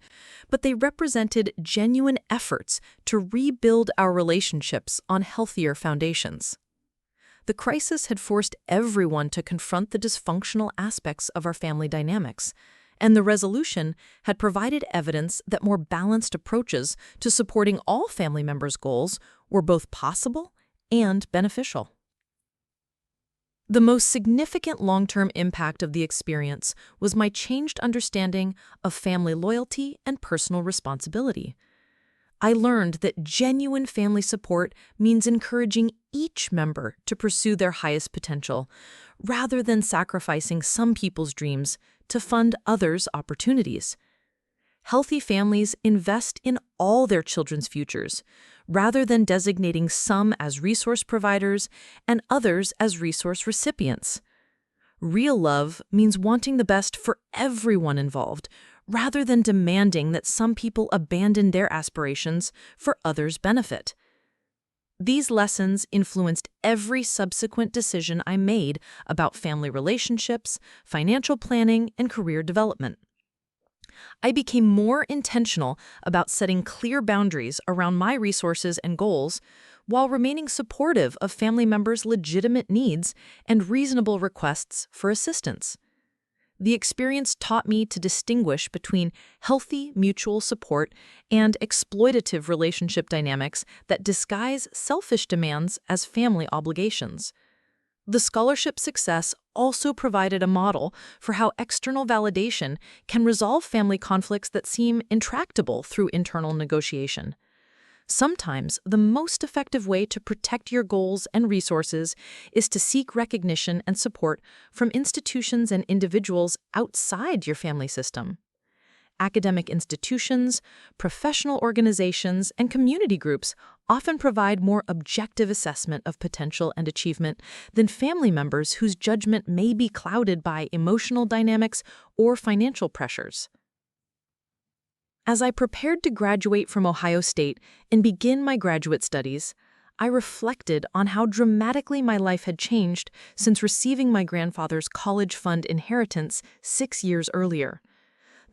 but they represented genuine efforts to rebuild our relationships on healthier foundations. The crisis had forced everyone to confront the dysfunctional aspects of our family dynamics, and the resolution had provided evidence that more balanced approaches to supporting all family members' goals were both possible and beneficial. The most significant long-term impact of the experience was my changed understanding of family loyalty and personal responsibility. I learned that genuine family support means encouraging each member to pursue their highest potential, rather than sacrificing some people's dreams to fund others' opportunities. Healthy families invest in all their children's futures, rather than designating some as resource providers and others as resource recipients. Real love means wanting the best for everyone involved, rather than demanding that some people abandon their aspirations for others' benefit. These lessons influenced every subsequent decision I made about family relationships, financial planning, and career development. I became more intentional about setting clear boundaries around my resources and goals, while remaining supportive of family members' legitimate needs and reasonable requests for assistance. The experience taught me to distinguish between healthy mutual support and exploitative relationship dynamics that disguise selfish demands as family obligations. The scholarship success also provided a model for how external validation can resolve family conflicts that seem intractable through internal negotiation. Sometimes the most effective way to protect your goals and resources is to seek recognition and support from institutions and individuals outside your family system. Academic institutions, professional organizations, and community groups often provide more objective assessment of potential and achievement than family members whose judgment may be clouded by emotional dynamics or financial pressures. As I prepared to graduate from Ohio State and begin my graduate studies, I reflected on how dramatically my life had changed since receiving my grandfather's college fund inheritance 6 years earlier.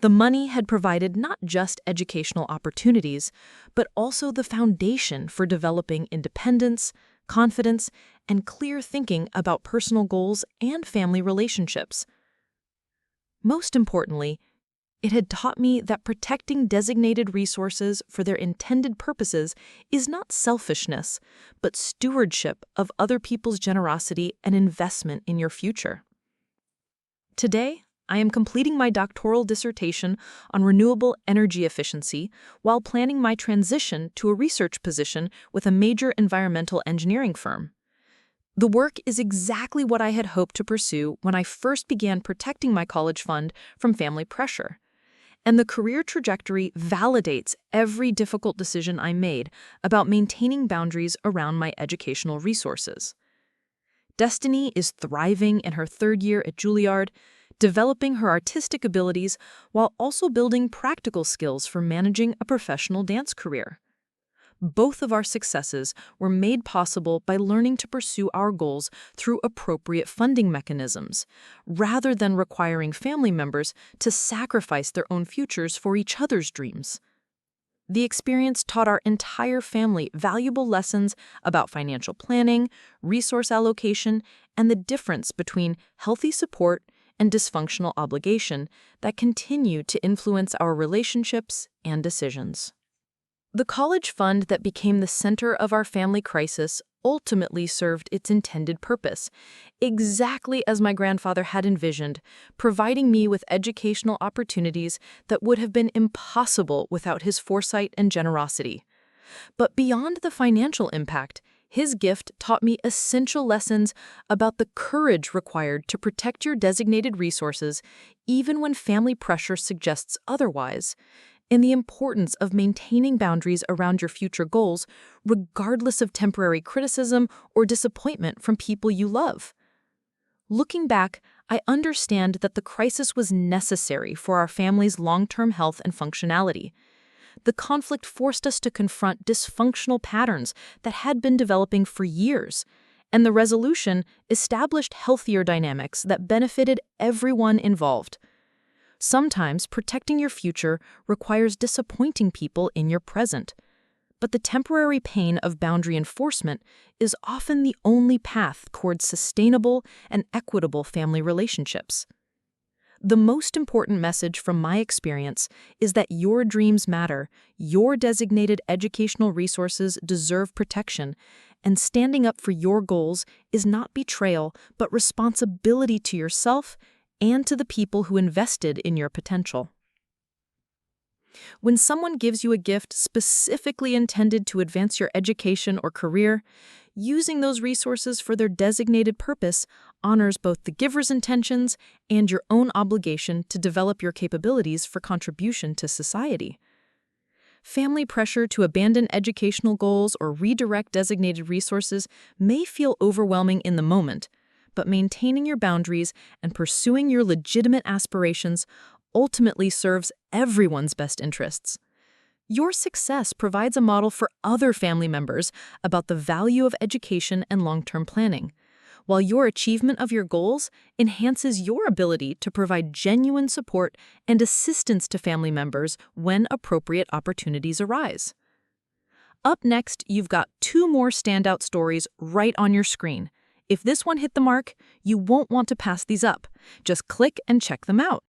The money had provided not just educational opportunities, but also the foundation for developing independence, confidence, and clear thinking about personal goals and family relationships. Most importantly, it had taught me that protecting designated resources for their intended purposes is not selfishness, but stewardship of other people's generosity and investment in your future. Today, I am completing my doctoral dissertation on renewable energy efficiency while planning my transition to a research position with a major environmental engineering firm. The work is exactly what I had hoped to pursue when I first began protecting my college fund from family pressure. And the career trajectory validates every difficult decision I made about maintaining boundaries around my educational resources. Destiny is thriving in her 3rd year at Juilliard, developing her artistic abilities while also building practical skills for managing a professional dance career. Both of our successes were made possible by learning to pursue our goals through appropriate funding mechanisms, rather than requiring family members to sacrifice their own futures for each other's dreams. The experience taught our entire family valuable lessons about financial planning, resource allocation, and the difference between healthy support and dysfunctional obligation that continue to influence our relationships and decisions. The college fund that became the center of our family crisis ultimately served its intended purpose, exactly as my grandfather had envisioned, providing me with educational opportunities that would have been impossible without his foresight and generosity. But beyond the financial impact, his gift taught me essential lessons about the courage required to protect your designated resources, even when family pressure suggests otherwise, and the importance of maintaining boundaries around your future goals, regardless of temporary criticism or disappointment from people you love. Looking back, I understand that the crisis was necessary for our family's long-term health and functionality. The conflict forced us to confront dysfunctional patterns that had been developing for years, and the resolution established healthier dynamics that benefited everyone involved. Sometimes protecting your future requires disappointing people in your present, but the temporary pain of boundary enforcement is often the only path towards sustainable and equitable family relationships. The most important message from my experience is that your dreams matter, your designated educational resources deserve protection, and standing up for your goals is not betrayal, but responsibility to yourself and to the people who invested in your potential. When someone gives you a gift specifically intended to advance your education or career, using those resources for their designated purpose honors both the giver's intentions and your own obligation to develop your capabilities for contribution to society. Family pressure to abandon educational goals or redirect designated resources may feel overwhelming in the moment, but maintaining your boundaries and pursuing your legitimate aspirations ultimately serves everyone's best interests. Your success provides a model for other family members about the value of education and long-term planning, while your achievement of your goals enhances your ability to provide genuine support and assistance to family members when appropriate opportunities arise. Up next, you've got 2 more standout stories right on your screen. If this one hit the mark, you won't want to pass these up. Just click and check them out.